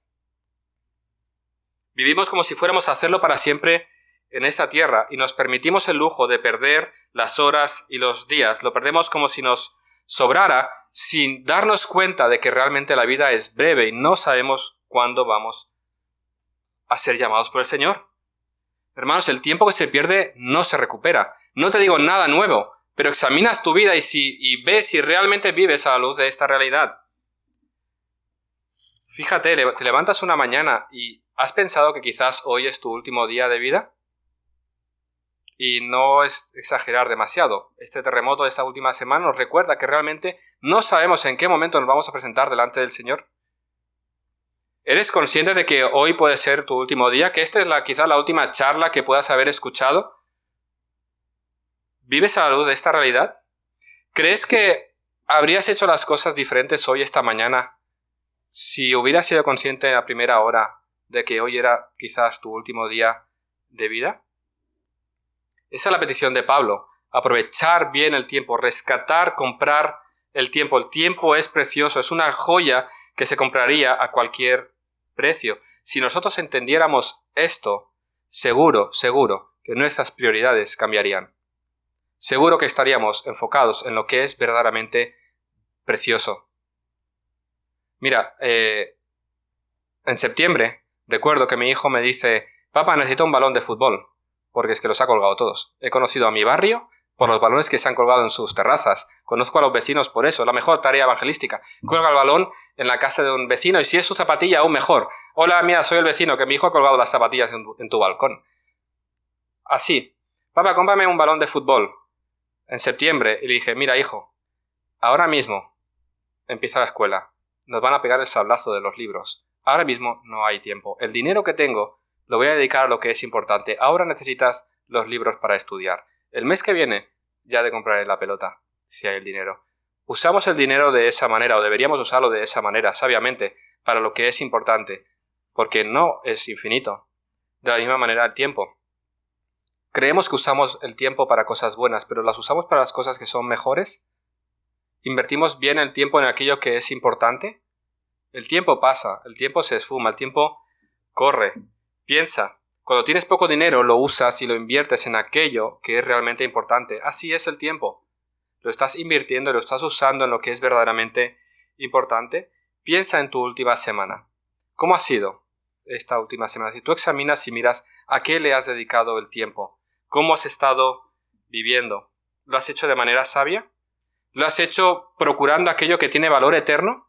Vivimos como si fuéramos a hacerlo para siempre en esta tierra y nos permitimos el lujo de perder las horas y los días. Lo perdemos como si nos sobrara sin darnos cuenta de que realmente la vida es breve y no sabemos cuándo vamos a ser llamados por el Señor. Hermanos, el tiempo que se pierde no se recupera. No te digo nada nuevo, pero examinas tu vida y ves si realmente vives a la luz de esta realidad. Fíjate, te levantas una mañana y ¿has pensado que quizás hoy es tu último día de vida? Y no es exagerar demasiado. Este terremoto de esta última semana nos recuerda que realmente no sabemos en qué momento nos vamos a presentar delante del Señor. ¿Eres consciente de que hoy puede ser tu último día? ¿Que esta es quizás la última charla que puedas haber escuchado? ¿Vives a la luz de esta realidad? ¿Crees que habrías hecho las cosas diferentes hoy, esta mañana, si hubieras sido consciente a primera hora de que hoy era quizás tu último día de vida? Esa es la petición de Pablo. Aprovechar bien el tiempo, rescatar, comprar el tiempo. El tiempo es precioso, es una joya que se compraría a cualquier precio. Si nosotros entendiéramos esto, seguro que nuestras prioridades cambiarían. Seguro que estaríamos enfocados en lo que es verdaderamente precioso. Mira, en septiembre recuerdo que mi hijo me dice, papá, necesito un balón de fútbol, porque es que los ha colgado todos. He conocido a mi barrio, por los balones que se han colgado en sus terrazas. Conozco a los vecinos por eso, la mejor tarea evangelística. Cuelga el balón en la casa de un vecino y si es su zapatilla, aún mejor. Hola, mira, soy el vecino, que mi hijo ha colgado las zapatillas en tu balcón. Así. Papá, cómprame un balón de fútbol. En septiembre. Y le dije, mira, hijo, ahora mismo empieza la escuela. Nos van a pegar el sablazo de los libros. Ahora mismo no hay tiempo. El dinero que tengo lo voy a dedicar a lo que es importante. Ahora necesitas los libros para estudiar. El mes que viene ya te compraré la pelota, si hay el dinero. Usamos el dinero de esa manera, o deberíamos usarlo de esa manera, sabiamente, para lo que es importante, porque no es infinito. De la misma manera el tiempo. Creemos que usamos el tiempo para cosas buenas, pero ¿las usamos para las cosas que son mejores? ¿Invertimos bien el tiempo en aquello que es importante? El tiempo pasa, el tiempo se esfuma, el tiempo corre. Piensa, cuando tienes poco dinero lo usas y lo inviertes en aquello que es realmente importante. Así es el tiempo. Lo estás invirtiendo, lo estás usando en lo que es verdaderamente importante. Piensa en tu última semana. ¿Cómo ha sido esta última semana? Si tú examinas y miras a qué le has dedicado el tiempo, cómo has estado viviendo, ¿lo has hecho de manera sabia? ¿Lo has hecho procurando aquello que tiene valor eterno?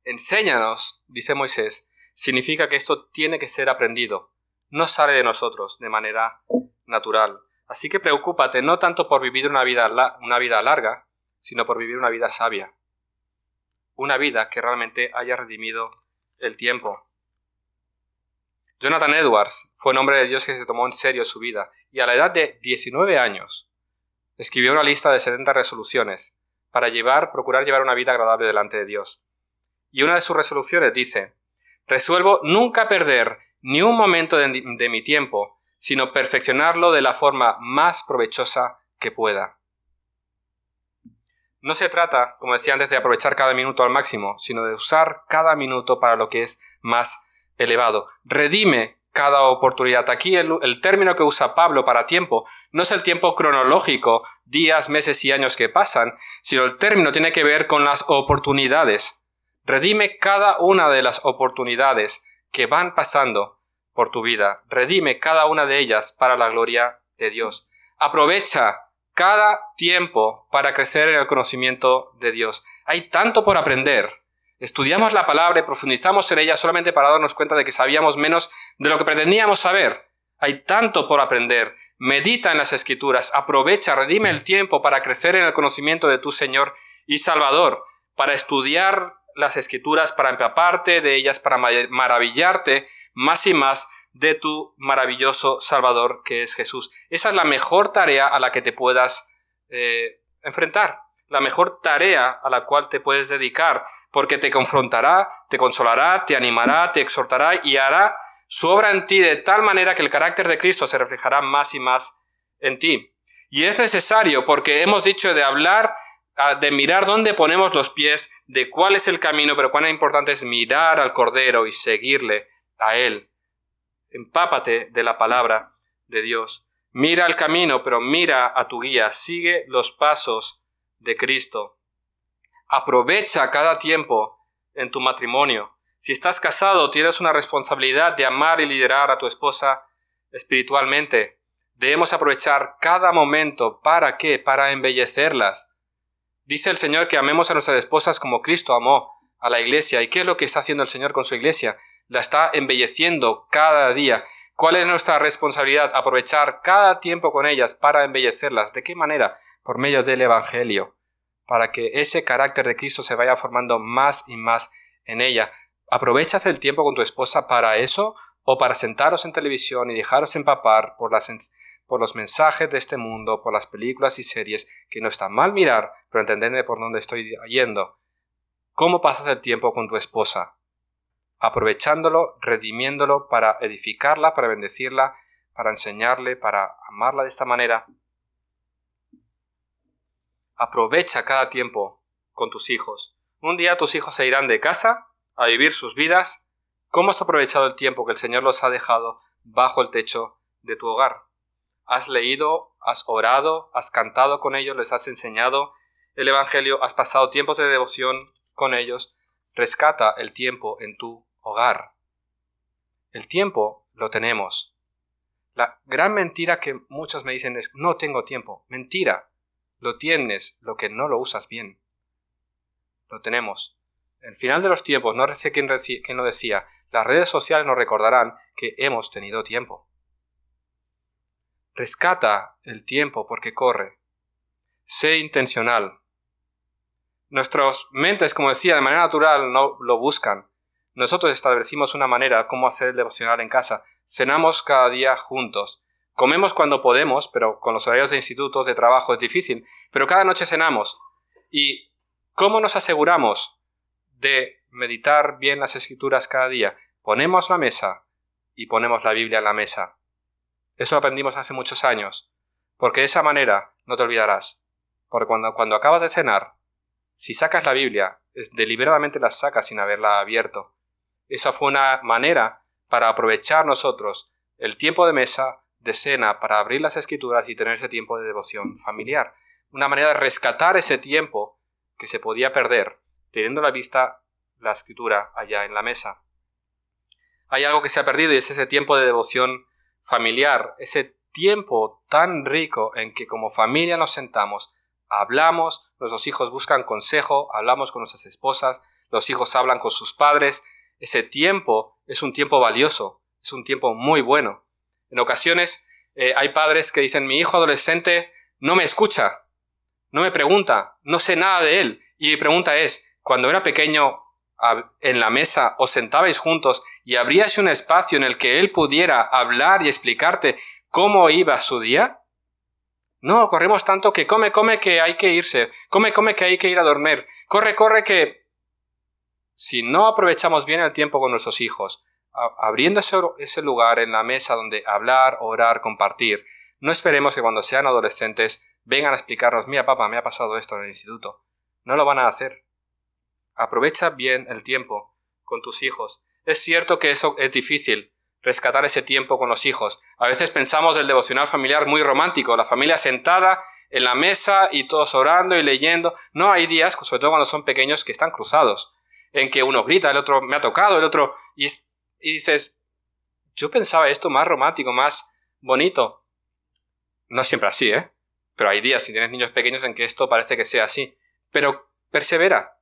Enséñanos, dice Moisés, significa que esto tiene que ser aprendido. No sale de nosotros de manera natural. Así que preocúpate no tanto por vivir una vida larga, sino por vivir una vida sabia. Una vida que realmente haya redimido el tiempo. Jonathan Edwards fue un hombre de Dios que se tomó en serio su vida y a la edad de 19 años escribió una lista de 70 resoluciones para procurar llevar una vida agradable delante de Dios. Y una de sus resoluciones dice: resuelvo nunca perder ni un momento de mi tiempo, sino perfeccionarlo de la forma más provechosa que pueda. No se trata, como decía antes, de aprovechar cada minuto al máximo, sino de usar cada minuto para lo que es más elevado. Redime cada oportunidad. Aquí el término que usa Pablo para tiempo no es el tiempo cronológico, días, meses y años que pasan, sino el término tiene que ver con las oportunidades. Redime cada una de las oportunidades que van pasando por tu vida. Redime cada una de ellas para la gloria de Dios. Aprovecha cada tiempo para crecer en el conocimiento de Dios. Hay tanto por aprender. Estudiamos la palabra y profundizamos en ella solamente para darnos cuenta de que sabíamos menos de lo que pretendíamos saber. Hay tanto por aprender. Medita en las Escrituras. Aprovecha, redime el tiempo para crecer en el conocimiento de tu Señor y Salvador, para estudiar las Escrituras, para empaparte de ellas, para maravillarte más y más de tu maravilloso Salvador que es Jesús. Esa es la mejor tarea a la que te puedas enfrentar, la mejor tarea a la cual te puedes dedicar, porque te confrontará, te consolará, te animará, te exhortará y hará su obra en ti de tal manera que el carácter de Cristo se reflejará más y más en ti. Y es necesario, porque hemos dicho de hablar, de mirar dónde ponemos los pies, de cuál es el camino, pero cuán importante es mirar al Cordero y seguirle a Él. Empápate de la palabra de Dios. Mira el camino, pero mira a tu guía. Sigue los pasos de Cristo. Aprovecha cada tiempo en tu matrimonio. Si estás casado, tienes una responsabilidad de amar y liderar a tu esposa espiritualmente. Debemos aprovechar cada momento. ¿Para qué? Para embellecerlas. Dice el Señor que amemos a nuestras esposas como Cristo amó a la iglesia. ¿Y qué es lo que está haciendo el Señor con su iglesia? La está embelleciendo cada día. ¿Cuál es nuestra responsabilidad? Aprovechar cada tiempo con ellas para embellecerlas. ¿De qué manera? Por medio del Evangelio, para que ese carácter de Cristo se vaya formando más y más en ella. ¿Aprovechas el tiempo con tu esposa para eso o para sentaros en televisión y dejaros empapar por los mensajes de este mundo, por las películas y series, que no está mal mirar, pero entendedme por dónde estoy yendo? ¿Cómo pasas el tiempo con tu esposa? Aprovechándolo, redimiéndolo para edificarla, para bendecirla, para enseñarle, para amarla de esta manera. Aprovecha cada tiempo con tus hijos. Un día tus hijos se irán de casa a vivir sus vidas. ¿Cómo has aprovechado el tiempo que el Señor los ha dejado bajo el techo de tu hogar? ¿Has leído, has orado, has cantado con ellos, les has enseñado el Evangelio, has pasado tiempos de devoción con ellos? Rescata el tiempo en tu hogar. El tiempo lo tenemos. La gran mentira que muchos me dicen es, no tengo tiempo. Mentira. Lo tienes, lo que no lo usas bien. Lo tenemos. El final de los tiempos, no sé quién lo decía, las redes sociales nos recordarán que hemos tenido tiempo. Rescata el tiempo porque corre. Sé intencional. Nuestras mentes, como decía, de manera natural no lo buscan. Nosotros establecimos una manera cómo hacer el devocional en casa. Cenamos cada día juntos. Comemos cuando podemos, pero con los horarios de institutos, de trabajo es difícil. Pero cada noche cenamos. ¿Y cómo nos aseguramos de meditar bien las Escrituras cada día? Ponemos la mesa y ponemos la Biblia en la mesa. Eso lo aprendimos hace muchos años. Porque de esa manera no te olvidarás. Porque cuando acabas de cenar, si sacas la Biblia, deliberadamente la sacas sin haberla abierto. Esa fue una manera para aprovechar nosotros el tiempo de mesa, de cena, para abrir las Escrituras y tener ese tiempo de devoción familiar. Una manera de rescatar ese tiempo que se podía perder, teniendo a la vista la Escritura allá en la mesa. Hay algo que se ha perdido y es ese tiempo de devoción familiar, ese tiempo tan rico en que como familia nos sentamos, hablamos, nuestros hijos buscan consejo, hablamos con nuestras esposas, los hijos hablan con sus padres. Ese tiempo es un tiempo valioso, es un tiempo muy bueno. En ocasiones hay padres que dicen, mi hijo adolescente no me escucha, no me pregunta, no sé nada de él. Y mi pregunta es, cuando era pequeño, en la mesa os sentabais juntos y abríais un espacio en el que él pudiera hablar y explicarte cómo iba su día. No, corremos tanto que come que hay que irse, come que hay que ir a dormir, corre que... Si no aprovechamos bien el tiempo con nuestros hijos, abriendo ese lugar en la mesa donde hablar, orar, compartir, no esperemos que cuando sean adolescentes vengan a explicarnos, mira papá, me ha pasado esto en el instituto. No lo van a hacer. Aprovecha bien el tiempo con tus hijos. Es cierto que eso es difícil, rescatar ese tiempo con los hijos. A veces pensamos del devocional familiar muy romántico, la familia sentada en la mesa y todos orando y leyendo. No, hay días, sobre todo cuando son pequeños, que están cruzados, en que uno grita, el otro me ha tocado, el otro... Y dices, yo pensaba esto más romántico, más bonito. No siempre así, Pero hay días, si tienes niños pequeños, en que esto parece que sea así. Pero persevera.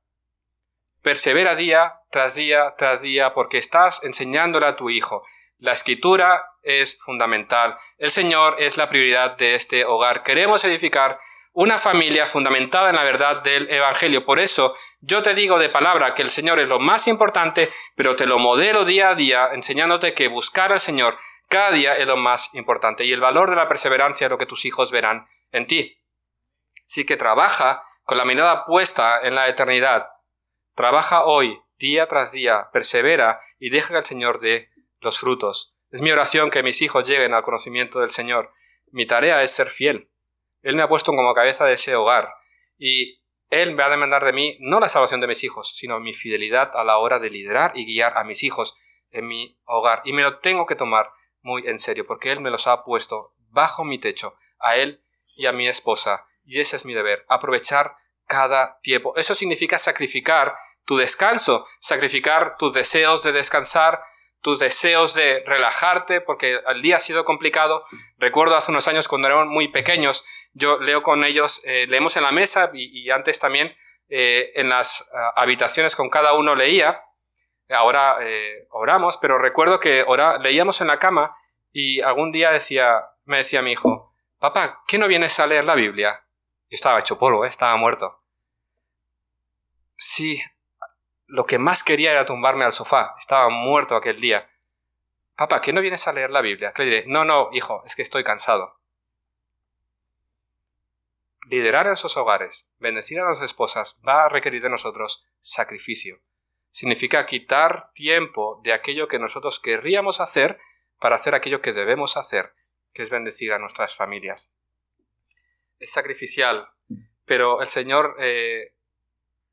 Persevera día tras día tras día, porque estás enseñándole a tu hijo. La Escritura es fundamental. El Señor es la prioridad de este hogar. Queremos edificar una familia fundamentada en la verdad del Evangelio. Por eso yo te digo de palabra que el Señor es lo más importante, pero te lo modelo día a día, enseñándote que buscar al Señor cada día es lo más importante. Y el valor de la perseverancia es lo que tus hijos verán en ti. Así que trabaja con la mirada puesta en la eternidad. Trabaja hoy, día tras día, persevera y deja que el Señor dé los frutos. Es mi oración que mis hijos lleguen al conocimiento del Señor. Mi tarea es ser fiel. Él me ha puesto como cabeza de ese hogar y Él me va a demandar de mí no la salvación de mis hijos, sino mi fidelidad a la hora de liderar y guiar a mis hijos en mi hogar. Y me lo tengo que tomar muy en serio porque Él me los ha puesto bajo mi techo, a Él y a mi esposa. Y ese es mi deber, aprovechar cada tiempo. Eso significa sacrificar tu descanso, sacrificar tus deseos de descansar, tus deseos de relajarte, porque el día ha sido complicado. Recuerdo hace unos años cuando éramos muy pequeños, yo leo con ellos, leemos en la mesa y antes también en las habitaciones con cada uno leía. Ahora oramos, pero recuerdo que leíamos en la cama y algún día me decía mi hijo, papá, ¿qué no vienes a leer la Biblia? Yo estaba hecho polvo, estaba muerto. Sí, lo que más quería era tumbarme al sofá. Estaba muerto aquel día. Papá, ¿qué no vienes a leer la Biblia? Le diré, no, hijo, es que estoy cansado. Liderar en sus hogares, bendecir a las esposas, va a requerir de nosotros sacrificio. Significa quitar tiempo de aquello que nosotros querríamos hacer para hacer aquello que debemos hacer, que es bendecir a nuestras familias. Es sacrificial, pero el Señor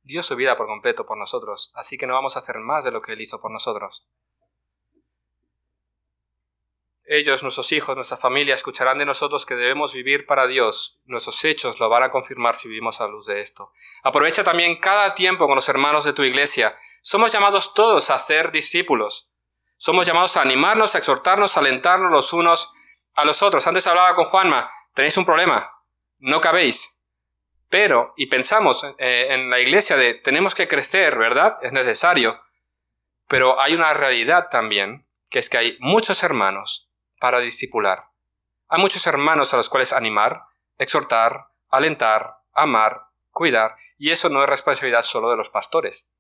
dio su vida por completo por nosotros, así que no vamos a hacer más de lo que Él hizo por nosotros. Ellos, nuestros hijos, nuestra familia, escucharán de nosotros que debemos vivir para Dios. Nuestros hechos lo van a confirmar si vivimos a la luz de esto. Aprovecha también cada tiempo con los hermanos de tu iglesia. Somos llamados todos a ser discípulos. Somos llamados a animarnos, a exhortarnos, a alentarnos los unos a los otros. Antes hablaba con Juanma, tenéis un problema, no cabéis. Pero, y pensamos en la iglesia de tenemos que crecer, ¿verdad? Es necesario. Pero hay una realidad también, que es que hay muchos hermanos para discipular. Hay muchos hermanos a los cuales animar, exhortar, alentar, amar, cuidar. Y eso no es responsabilidad solo de los pastores.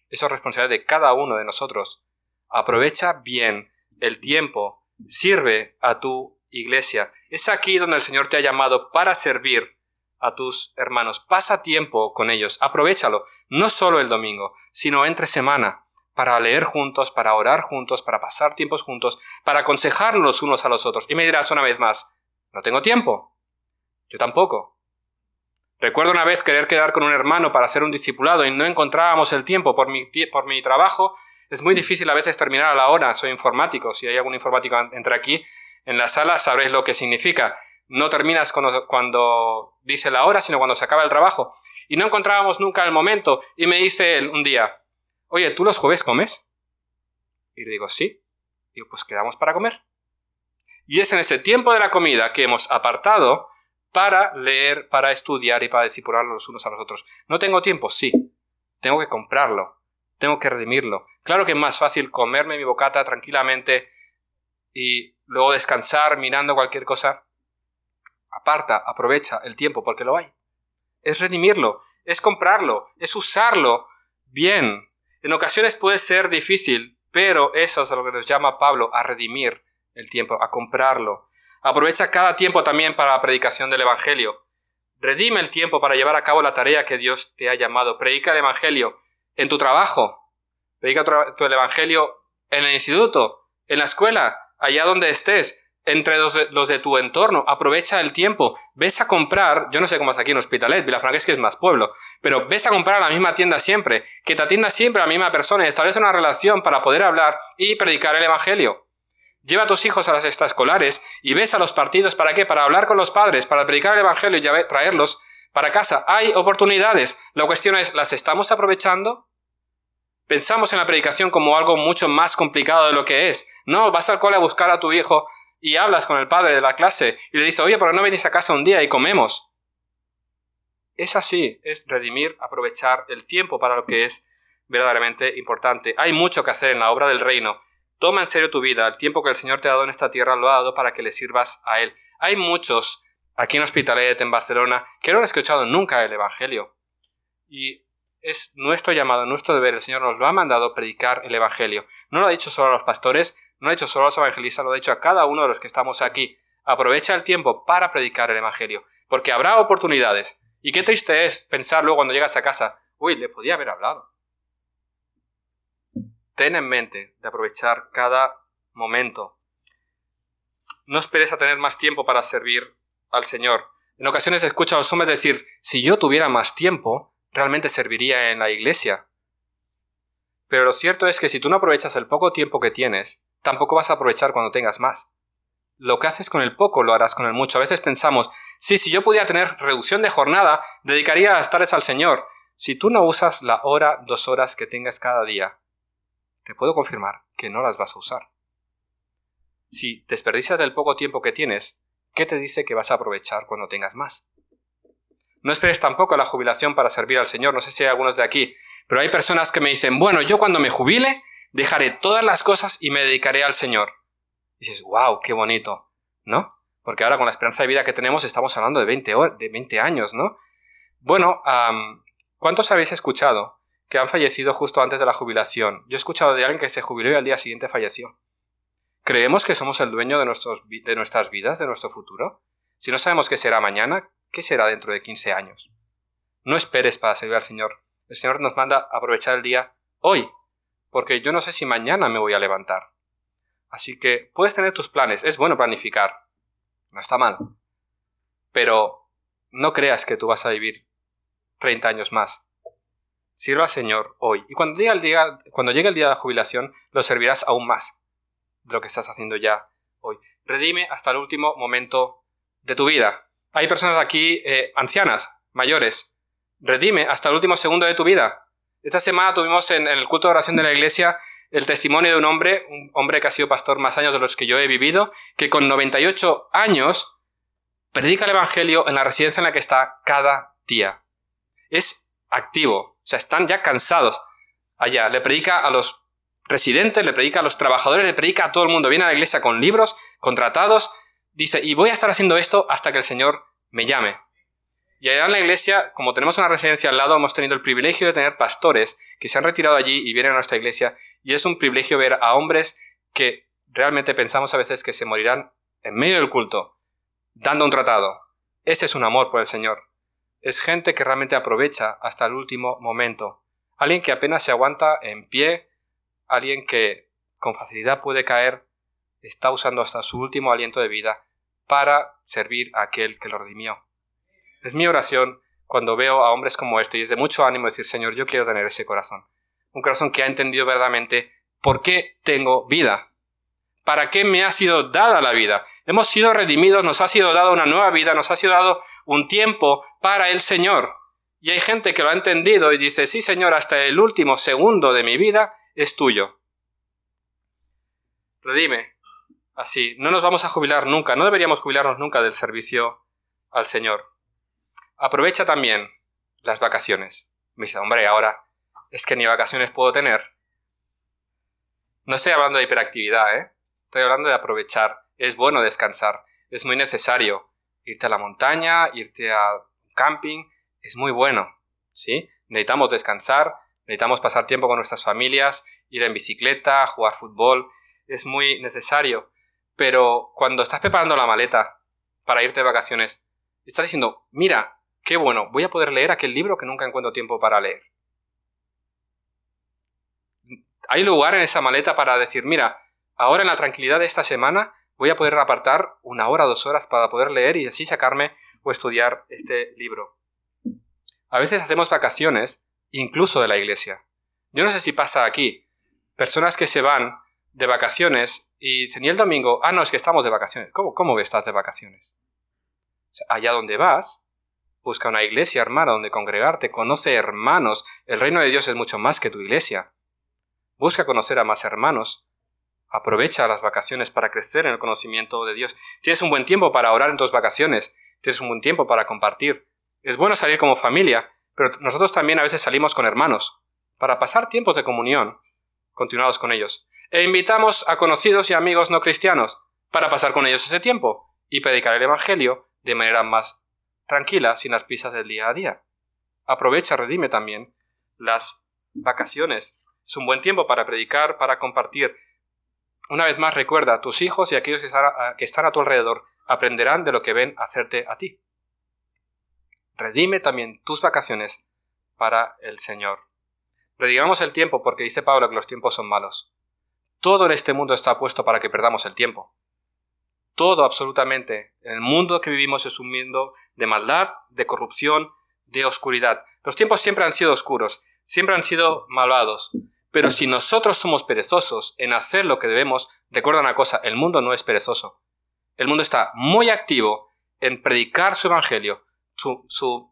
Eso es responsabilidad de cada uno de nosotros. Aprovecha bien el tiempo. Sirve a tu iglesia. Es aquí donde el Señor te ha llamado para servir a tus hermanos. Pasa tiempo con ellos. Aprovéchalo. No solo el domingo, sino entre semana. Para leer juntos, para orar juntos, para pasar tiempos juntos, para aconsejarnos los unos a los otros. Y me dirás una vez más, no tengo tiempo. Yo tampoco. Recuerdo una vez querer quedar con un hermano para hacer un discipulado y no encontrábamos el tiempo por mi trabajo. Es muy difícil a veces terminar a la hora. Soy informático. Si hay algún informático entre aquí en la sala, sabréis lo que significa. No terminas cuando dice la hora, sino cuando se acaba el trabajo. Y no encontrábamos nunca el momento. Y me dice él un día, oye, ¿tú los jueves comes? Y le digo, sí. Digo, pues quedamos para comer. Y es en ese tiempo de la comida que hemos apartado para leer, para estudiar y para discipular los unos a los otros. ¿No tengo tiempo? Sí. Tengo que comprarlo. Tengo que redimirlo. Claro que es más fácil comerme mi bocata tranquilamente y luego descansar mirando cualquier cosa. Aparta, aprovecha el tiempo porque lo hay. Es redimirlo, es comprarlo, es usarlo bien. En ocasiones puede ser difícil, pero eso es a lo que nos llama Pablo, a redimir el tiempo, a comprarlo. Aprovecha cada tiempo también para la predicación del Evangelio. Redime el tiempo para llevar a cabo la tarea que Dios te ha llamado. Predica el Evangelio en tu trabajo. Predica el Evangelio en el instituto, en la escuela, allá donde estés, entre los de tu entorno. Aprovecha el tiempo. Ves a comprar, yo no sé cómo es aquí en Hospitalet, Vilafranca es que es más pueblo, pero ves a comprar a la misma tienda siempre, que te atienda siempre la misma persona y establece una relación para poder hablar y predicar el Evangelio. Lleva a tus hijos a las extraescolares y ves a los partidos, ¿para qué? Para hablar con los padres, para predicar el Evangelio y traerlos para casa. Hay oportunidades. La cuestión es, ¿las estamos aprovechando? Pensamos en la predicación como algo mucho más complicado de lo que es. No, vas al cole a buscar a tu hijo y hablas con el padre de la clase y le dices, oye, ¿por qué no venís a casa un día y comemos? Es así, es redimir, aprovechar el tiempo para lo que es verdaderamente importante. Hay mucho que hacer en la obra del reino. Toma en serio tu vida. El tiempo que el Señor te ha dado en esta tierra lo ha dado para que le sirvas a Él. Hay muchos aquí en Hospitalet, en Barcelona, que no han escuchado nunca el Evangelio. Y es nuestro llamado, nuestro deber. El Señor nos lo ha mandado predicar el Evangelio. No lo ha dicho solo a los pastores, no lo ha dicho solo a los evangelistas, lo ha dicho a cada uno de los que estamos aquí. Aprovecha el tiempo para predicar el Evangelio, porque habrá oportunidades. Y qué triste es pensar luego cuando llegas a casa, uy, le podía haber hablado. Ten en mente de aprovechar cada momento. No esperes a tener más tiempo para servir al Señor. En ocasiones escucho a los hombres decir, si yo tuviera más tiempo, realmente serviría en la iglesia. Pero lo cierto es que si tú no aprovechas el poco tiempo que tienes, tampoco vas a aprovechar cuando tengas más. Lo que haces con el poco lo harás con el mucho. A veces pensamos, sí, si yo pudiera tener reducción de jornada, dedicaría las tardes al Señor. Si tú no usas la hora, 2 horas que tengas cada día, te puedo confirmar que no las vas a usar. Si desperdicias el poco tiempo que tienes, ¿qué te dice que vas a aprovechar cuando tengas más? No esperes tampoco la jubilación para servir al Señor. No sé si hay algunos de aquí, pero hay personas que me dicen, bueno, yo cuando me jubile, dejaré todas las cosas y me dedicaré al Señor. Y dices, wow, qué bonito, ¿no? Porque ahora con la esperanza de vida que tenemos estamos hablando de 20 años, ¿no? Bueno, ¿cuántos habéis escuchado que han fallecido justo antes de la jubilación? Yo he escuchado de alguien que se jubiló y al día siguiente falleció. ¿Creemos que somos el dueño de nuestras vidas, de nuestro futuro? Si no sabemos qué será mañana, ¿qué será dentro de 15 años? No esperes para servir al Señor. El Señor nos manda a aprovechar el día hoy, porque yo no sé si mañana me voy a levantar. Así que puedes tener tus planes, es bueno planificar, no está mal. Pero no creas que tú vas a vivir 30 años más. Sirva al Señor hoy. Y cuando llegue el día de la jubilación, lo servirás aún más de lo que estás haciendo ya hoy. Redime hasta el último momento de tu vida. Hay personas aquí ancianas, mayores. Redime hasta el último segundo de tu vida. Esta semana tuvimos en el culto de oración de la iglesia el testimonio de un hombre que ha sido pastor más años de los que yo he vivido, que con 98 años predica el Evangelio en la residencia en la que está cada día. Es activo, o sea, están ya cansados allá. Le predica a los residentes, le predica a los trabajadores, le predica a todo el mundo. Viene a la iglesia con libros, con tratados, dice, y voy a estar haciendo esto hasta que el Señor me llame. Y allá en la iglesia, como tenemos una residencia al lado, hemos tenido el privilegio de tener pastores que se han retirado allí y vienen a nuestra iglesia, y es un privilegio ver a hombres que realmente pensamos a veces que se morirán en medio del culto, dando un tratado. Ese es un amor por el Señor. Es gente que realmente aprovecha hasta el último momento. Alguien que apenas se aguanta en pie, alguien que con facilidad puede caer, está usando hasta su último aliento de vida para servir a aquel que lo redimió. Es mi oración cuando veo a hombres como este, y es de mucho ánimo decir, Señor, yo quiero tener ese corazón. Un corazón que ha entendido verdaderamente por qué tengo vida. ¿Para qué me ha sido dada la vida? Hemos sido redimidos, nos ha sido dada una nueva vida, nos ha sido dado un tiempo para el Señor. Y hay gente que lo ha entendido y dice, sí, Señor, hasta el último segundo de mi vida es tuyo. Redime. Así, no nos vamos a jubilar nunca, no deberíamos jubilarnos nunca del servicio al Señor. Aprovecha también las vacaciones. Me dice, hombre, ahora es que ni vacaciones puedo tener. No estoy hablando de hiperactividad, Estoy hablando de aprovechar. Es bueno descansar. Es muy necesario. Irte a la montaña, irte a camping, es muy bueno, ¿sí? Necesitamos descansar, necesitamos pasar tiempo con nuestras familias, ir en bicicleta, jugar fútbol. Es muy necesario. Pero cuando estás preparando la maleta para irte de vacaciones, estás diciendo, mira, qué bueno, voy a poder leer aquel libro que nunca encuentro tiempo para leer. Hay lugar en esa maleta para decir, mira, ahora en la tranquilidad de esta semana voy a poder apartar 1 hora, 2 horas para poder leer y así sacarme o estudiar este libro. A veces hacemos vacaciones, incluso de la iglesia. Yo no sé si pasa aquí. Personas que se van de vacaciones y dicen, ¿y el domingo? Ah, no, es que estamos de vacaciones. ¿Cómo que estás de vacaciones? O sea, allá donde vas, busca una iglesia, hermana, donde congregarte, conoce hermanos. El reino de Dios es mucho más que tu iglesia. Busca conocer a más hermanos. Aprovecha las vacaciones para crecer en el conocimiento de Dios. Tienes un buen tiempo para orar en tus vacaciones. Tienes un buen tiempo para compartir. Es bueno salir como familia, pero nosotros también a veces salimos con hermanos para pasar tiempos de comunión continuados con ellos. E invitamos a conocidos y amigos no cristianos para pasar con ellos ese tiempo y predicar el Evangelio de manera más tranquila, sin las prisas del día a día. Aprovecha, redime también las vacaciones. Es un buen tiempo para predicar, para compartir. Una vez más, recuerda, tus hijos y aquellos que están a tu alrededor aprenderán de lo que ven hacerte a ti. Redime también tus vacaciones para el Señor. Redimamos el tiempo porque dice Pablo que los tiempos son malos. Todo en este mundo está puesto para que perdamos el tiempo. Todo, absolutamente. En el mundo que vivimos es un mundo de maldad, de corrupción, de oscuridad. Los tiempos siempre han sido oscuros, siempre han sido malvados. Pero si nosotros somos perezosos en hacer lo que debemos, recuerda una cosa, el mundo no es perezoso. El mundo está muy activo en predicar su evangelio, su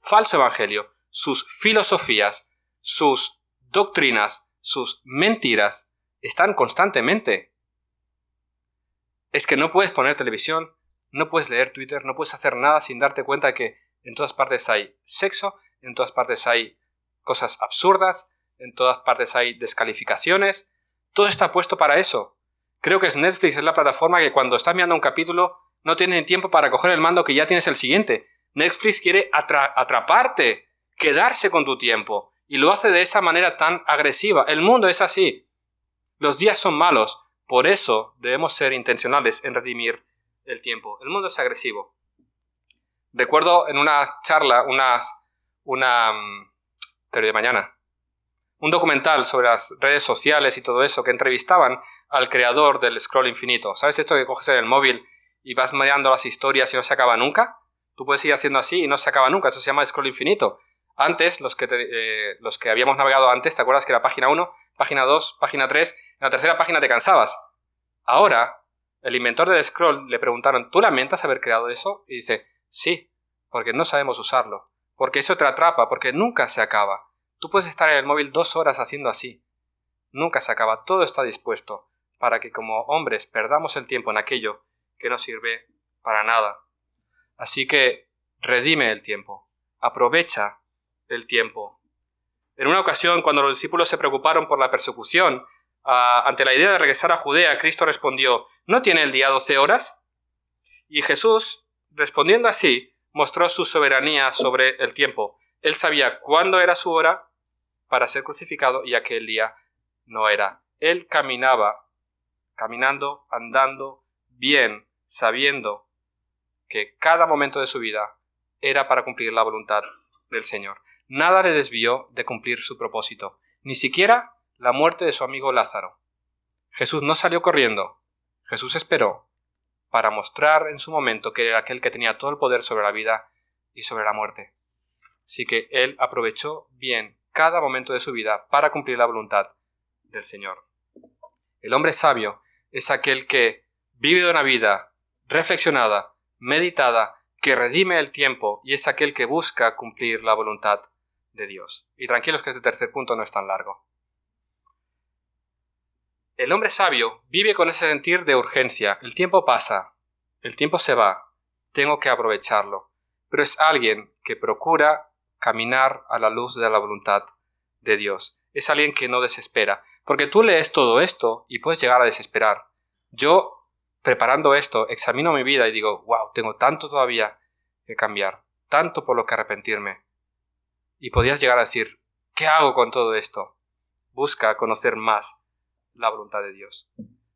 falso evangelio, sus filosofías, sus doctrinas, sus mentiras, están constantemente. Es que no puedes poner televisión, no puedes leer Twitter, no puedes hacer nada sin darte cuenta de que en todas partes hay sexo, en todas partes hay cosas absurdas, en todas partes hay descalificaciones. Todo está puesto para eso. Creo que Netflix es la plataforma que cuando estás mirando un capítulo no tienes tiempo para coger el mando que ya tienes el siguiente. Netflix quiere atraparte, quedarse con tu tiempo. Y lo hace de esa manera tan agresiva. El mundo es así. Los días son malos. Por eso debemos ser intencionales en redimir el tiempo. El mundo es agresivo. Recuerdo en una charla, de mañana, un documental sobre las redes sociales y todo eso, que entrevistaban al creador del scroll infinito. ¿Sabes esto que coges en el móvil y vas mirando las historias y no se acaba nunca? Tú puedes ir haciendo así y no se acaba nunca. Eso se llama scroll infinito. Antes, los que habíamos navegado antes, ¿te acuerdas que era página 1, página 2, página 3? En la tercera página te cansabas. Ahora, el inventor del scroll le preguntaron, ¿tú lamentas haber creado eso? Y dice, sí, porque no sabemos usarlo. Porque eso te atrapa, porque nunca se acaba. Tú puedes estar en el móvil 2 horas haciendo así. nunca se acaba. Todo está dispuesto para que como hombres perdamos el tiempo en aquello que no sirve para nada. Así que redime el tiempo, aprovecha el tiempo. En una ocasión, cuando los discípulos se preocuparon por la persecución, ante la idea de regresar a Judea, Cristo respondió: ¿no tiene el día 12 horas? Y Jesús, respondiendo así, mostró su soberanía sobre el tiempo. Él sabía cuándo era su hora para ser crucificado y aquel día no era. Él caminando, andando bien, sabiendo que cada momento de su vida era para cumplir la voluntad del Señor. Nada le desvió de cumplir su propósito, ni siquiera la muerte de su amigo Lázaro. Jesús no salió corriendo. Jesús esperó para mostrar en su momento que era aquel que tenía todo el poder sobre la vida y sobre la muerte. Así que él aprovechó bien cada momento de su vida para cumplir la voluntad del Señor. El hombre sabio es aquel que vive una vida reflexionada, meditada, que redime el tiempo, y es aquel que busca cumplir la voluntad de Dios. Y tranquilos que este tercer punto no es tan largo. El hombre sabio vive con ese sentir de urgencia. El tiempo pasa, el tiempo se va, tengo que aprovecharlo. Pero es alguien que procura caminar a la luz de la voluntad de Dios. Es alguien que no desespera. Porque tú lees todo esto y puedes llegar a desesperar. Yo, preparando esto, examino mi vida y digo: wow, tengo tanto todavía que cambiar, tanto por lo que arrepentirme. Y podrías llegar a decir: ¿qué hago con todo esto? Busca conocer más la voluntad de Dios.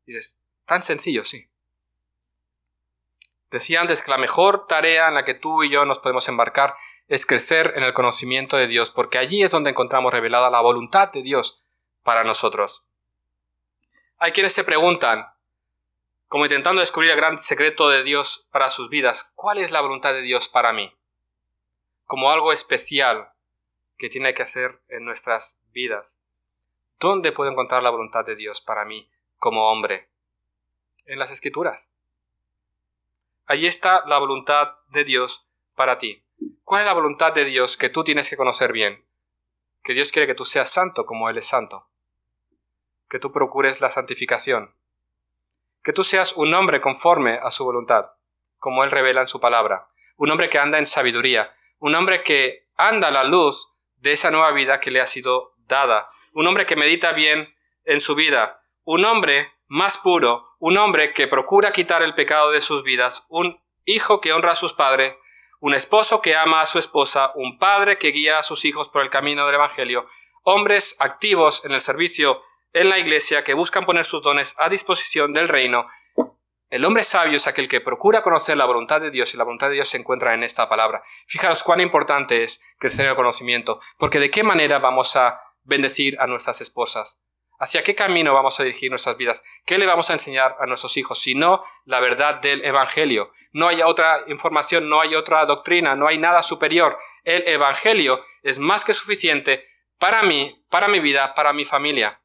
Y dices: tan sencillo, sí. Decía antes que la mejor tarea en la que tú y yo nos podemos embarcar es crecer en el conocimiento de Dios, porque allí es donde encontramos revelada la voluntad de Dios para nosotros. Hay quienes se preguntan, como intentando descubrir el gran secreto de Dios para sus vidas: ¿cuál es la voluntad de Dios para mí? Como algo especial que tiene que hacer en nuestras vidas. ¿Dónde puedo encontrar la voluntad de Dios para mí como hombre? En las Escrituras. Allí está la voluntad de Dios para ti. ¿Cuál es la voluntad de Dios que tú tienes que conocer bien? Que Dios quiere que tú seas santo como Él es santo. Que tú procures la santificación. Que tú seas un hombre conforme a su voluntad, como Él revela en su palabra. Un hombre que anda en sabiduría. Un hombre que anda a la luz de esa nueva vida que le ha sido dada. Un hombre que medita bien en su vida. Un hombre más puro. Un hombre que procura quitar el pecado de sus vidas. Un hijo que honra a sus padres. Un esposo que ama a su esposa. Un padre que guía a sus hijos por el camino del Evangelio. Hombres activos en el servicio en la iglesia que buscan poner sus dones a disposición del reino. El hombre sabio es aquel que procura conocer la voluntad de Dios, y la voluntad de Dios se encuentra en esta palabra. Fijaros cuán importante es crecer en el conocimiento, porque ¿de qué manera vamos a bendecir a nuestras esposas? ¿Hacia qué camino vamos a dirigir nuestras vidas? ¿Qué le vamos a enseñar a nuestros hijos? Si no, la verdad del Evangelio. No hay otra información, no hay otra doctrina, no hay nada superior. El Evangelio es más que suficiente para mí, para mi vida, para mi familia.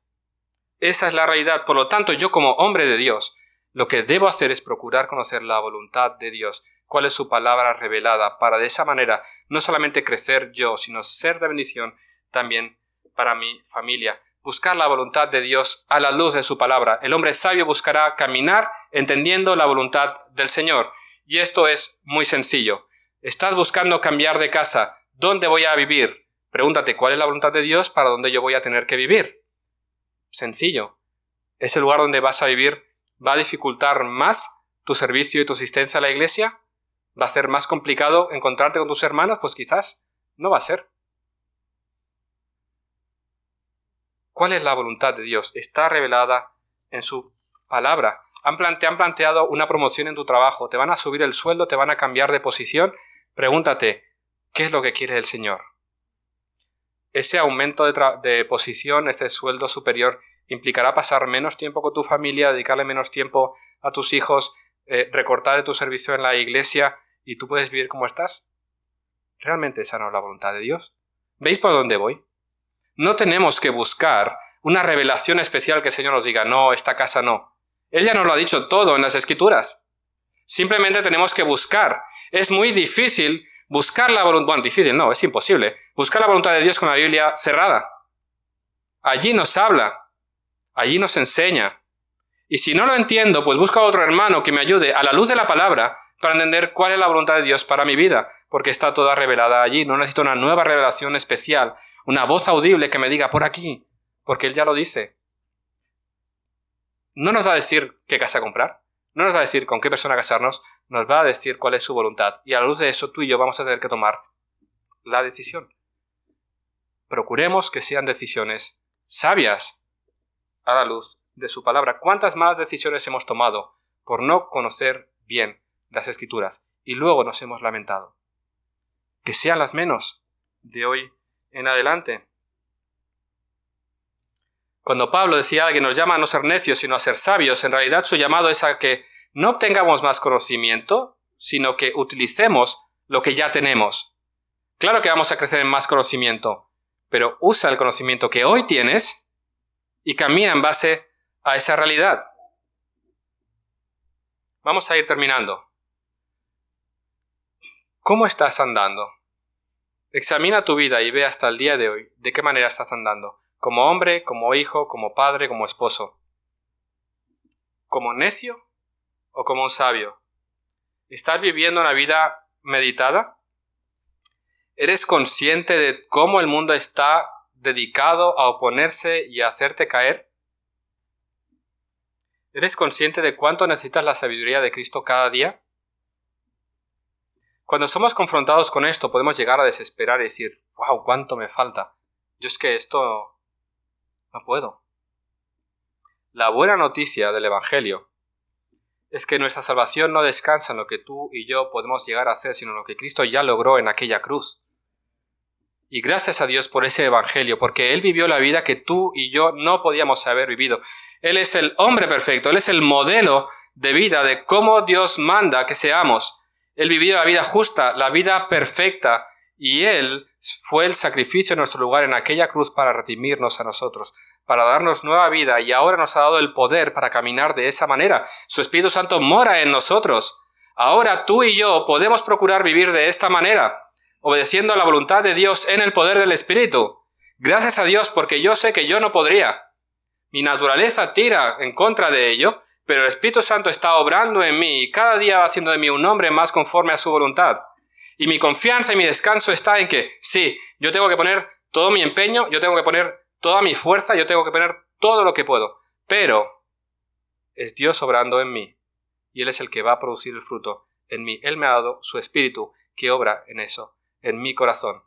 Esa es la realidad. Por lo tanto, yo como hombre de Dios, lo que debo hacer es procurar conocer la voluntad de Dios, cuál es su palabra revelada, para de esa manera no solamente crecer yo, sino ser de bendición también para mi familia. Buscar la voluntad de Dios a la luz de su palabra. El hombre sabio buscará caminar entendiendo la voluntad del Señor. Y esto es muy sencillo. ¿Estás buscando cambiar de casa? ¿Dónde voy a vivir? Pregúntate, ¿cuál es la voluntad de Dios para dónde yo voy a tener que vivir? Sencillo. ¿Ese lugar donde vas a vivir va a dificultar más tu servicio y tu asistencia a la iglesia? ¿Va a ser más complicado encontrarte con tus hermanos? Pues quizás no va a ser. ¿Cuál es la voluntad de Dios? Está revelada en su palabra. Te han planteado una promoción en tu trabajo, te van a subir el sueldo, te van a cambiar de posición. Pregúntate, ¿qué es lo que quiere el Señor? Ese aumento de posición, ese sueldo superior, implicará pasar menos tiempo con tu familia, dedicarle menos tiempo a tus hijos, recortar de tu servicio en la iglesia, y tú puedes vivir como estás. ¿Realmente esa no es la voluntad de Dios? ¿Veis por dónde voy? No tenemos que buscar una revelación especial que el Señor nos diga: no, esta casa no. Él ya nos lo ha dicho todo en las Escrituras. Simplemente tenemos que buscar. Es muy difícil buscar la voluntad. Bueno, difícil no, es imposible. Buscar la voluntad de Dios con la Biblia cerrada. Allí nos habla. Allí nos enseña. Y si no lo entiendo, pues busco a otro hermano que me ayude a la luz de la palabra para entender cuál es la voluntad de Dios para mi vida, porque está toda revelada allí. No necesito una nueva revelación especial, una voz audible que me diga por aquí, porque Él ya lo dice. No nos va a decir qué casa comprar, no nos va a decir con qué persona casarnos, nos va a decir cuál es su voluntad. Y a la luz de eso, tú y yo vamos a tener que tomar la decisión. Procuremos que sean decisiones sabias a la luz de su palabra. ¿Cuántas malas decisiones hemos tomado por no conocer bien las Escrituras y luego nos hemos lamentado? Que sean las menos de hoy en adelante. Cuando Pablo decía a alguien nos llama a no ser necios sino a ser sabios, en realidad su llamado es a que no obtengamos más conocimiento, sino que utilicemos lo que ya tenemos. Claro que vamos a crecer en más conocimiento, pero usa el conocimiento que hoy tienes y camina en base a esa realidad. Vamos a ir terminando. ¿Cómo estás andando? Examina tu vida y ve hasta el día de hoy de qué manera estás andando. Como hombre, como hijo, como padre, como esposo. ¿Como necio o como un sabio? ¿Estás viviendo una vida meditada? ¿Eres consciente de cómo el mundo está dedicado a oponerse y a hacerte caer? ¿Eres consciente de cuánto necesitas la sabiduría de Cristo cada día? Cuando somos confrontados con esto, podemos llegar a desesperar y decir, wow, cuánto me falta. Yo es que esto no puedo. La buena noticia del Evangelio es que nuestra salvación no descansa en lo que tú y yo podemos llegar a hacer, sino en lo que Cristo ya logró en aquella cruz. Y gracias a Dios por ese Evangelio, porque Él vivió la vida que tú y yo no podíamos haber vivido. Él es el hombre perfecto, Él es el modelo de vida, de cómo Dios manda que seamos. Él vivió la vida justa, la vida perfecta, y Él fue el sacrificio en nuestro lugar en aquella cruz para redimirnos a nosotros, para darnos nueva vida, y ahora nos ha dado el poder para caminar de esa manera. Su Espíritu Santo mora en nosotros. Ahora tú y yo podemos procurar vivir de esta manera, obedeciendo a la voluntad de Dios en el poder del Espíritu. Gracias a Dios, porque yo sé que yo no podría. Mi naturaleza tira en contra de ello, pero el Espíritu Santo está obrando en mí y cada día va haciendo de mí un hombre más conforme a su voluntad. Y mi confianza y mi descanso está en que, sí, yo tengo que poner todo mi empeño, yo tengo que poner toda mi fuerza, yo tengo que poner todo lo que puedo. Pero es Dios obrando en mí y Él es el que va a producir el fruto en mí. Él me ha dado su Espíritu que obra en eso, en mi corazón.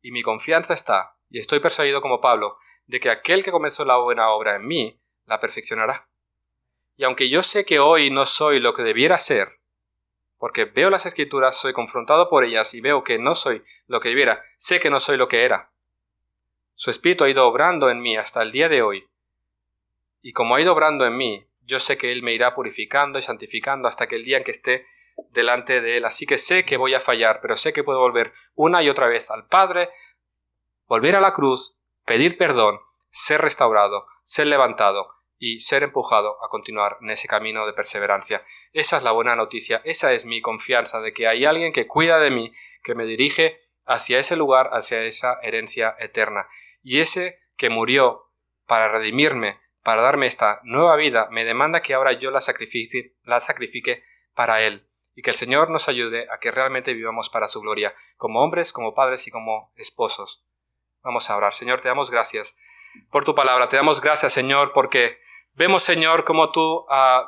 Y mi confianza está, y estoy persuadido como Pablo, de que aquel que comenzó la buena obra en mí, la perfeccionará. Y aunque yo sé que hoy no soy lo que debiera ser, porque veo las Escrituras, soy confrontado por ellas y veo que no soy lo que debiera, sé que no soy lo que era. Su Espíritu ha ido obrando en mí hasta el día de hoy. Y como ha ido obrando en mí, yo sé que Él me irá purificando y santificando hasta que el día en que esté delante de Él. Así que sé que voy a fallar, pero sé que puedo volver una y otra vez al Padre, volver a la cruz, pedir perdón, ser restaurado, ser levantado y ser empujado a continuar en ese camino de perseverancia. Esa es la buena noticia, esa es mi confianza de que hay alguien que cuida de mí, que me dirige hacia ese lugar, hacia esa herencia eterna. Y ese que murió para redimirme, para darme esta nueva vida, me demanda que ahora yo la sacrifique para Él. Y que el Señor nos ayude a que realmente vivamos para su gloria, como hombres, como padres y como esposos. Vamos a orar. Señor, te damos gracias por tu palabra. Te damos gracias, Señor, porque vemos, Señor, cómo tú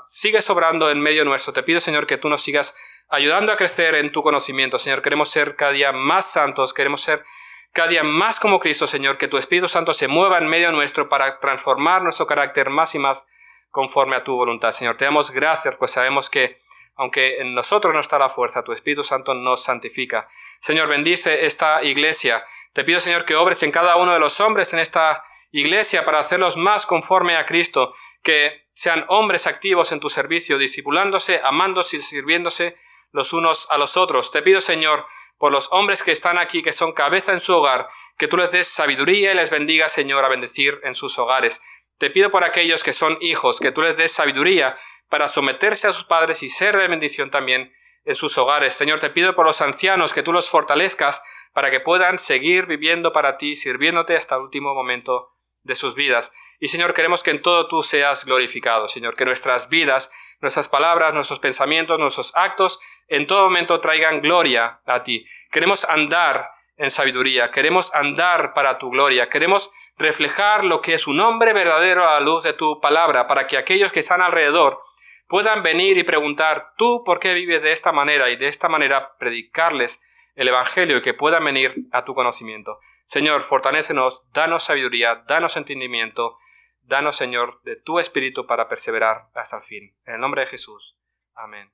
sigues obrando en medio nuestro. Te pido, Señor, que tú nos sigas ayudando a crecer en tu conocimiento. Señor, queremos ser cada día más santos, queremos ser cada día más como Cristo, Señor, que tu Espíritu Santo se mueva en medio nuestro para transformar nuestro carácter más y más conforme a tu voluntad. Señor, te damos gracias, pues sabemos que aunque en nosotros no está la fuerza, tu Espíritu Santo nos santifica. Señor, bendice esta iglesia. Te pido, Señor, que obres en cada uno de los hombres en esta iglesia para hacerlos más conforme a Cristo, que sean hombres activos en tu servicio, discipulándose, amándose y sirviéndose los unos a los otros. Te pido, Señor, por los hombres que están aquí, que son cabeza en su hogar, que tú les des sabiduría y les bendiga, Señor, a bendecir en sus hogares. Te pido por aquellos que son hijos, que tú les des sabiduría para someterse a sus padres y ser de bendición también en sus hogares. Señor, te pido por los ancianos que tú los fortalezcas para que puedan seguir viviendo para ti, sirviéndote hasta el último momento de sus vidas. Y Señor, queremos que en todo tú seas glorificado, Señor, que nuestras vidas, nuestras palabras, nuestros pensamientos, nuestros actos, en todo momento traigan gloria a ti. Queremos andar en sabiduría, queremos andar para tu gloria, queremos reflejar lo que es un hombre verdadero a la luz de tu palabra, para que aquellos que están alrededor puedan venir y preguntar, ¿tú por qué vives de esta manera? Y de esta manera predicarles el Evangelio y que puedan venir a tu conocimiento. Señor, fortalécenos, danos sabiduría, danos entendimiento, danos, Señor, de tu Espíritu para perseverar hasta el fin. En el nombre de Jesús. Amén.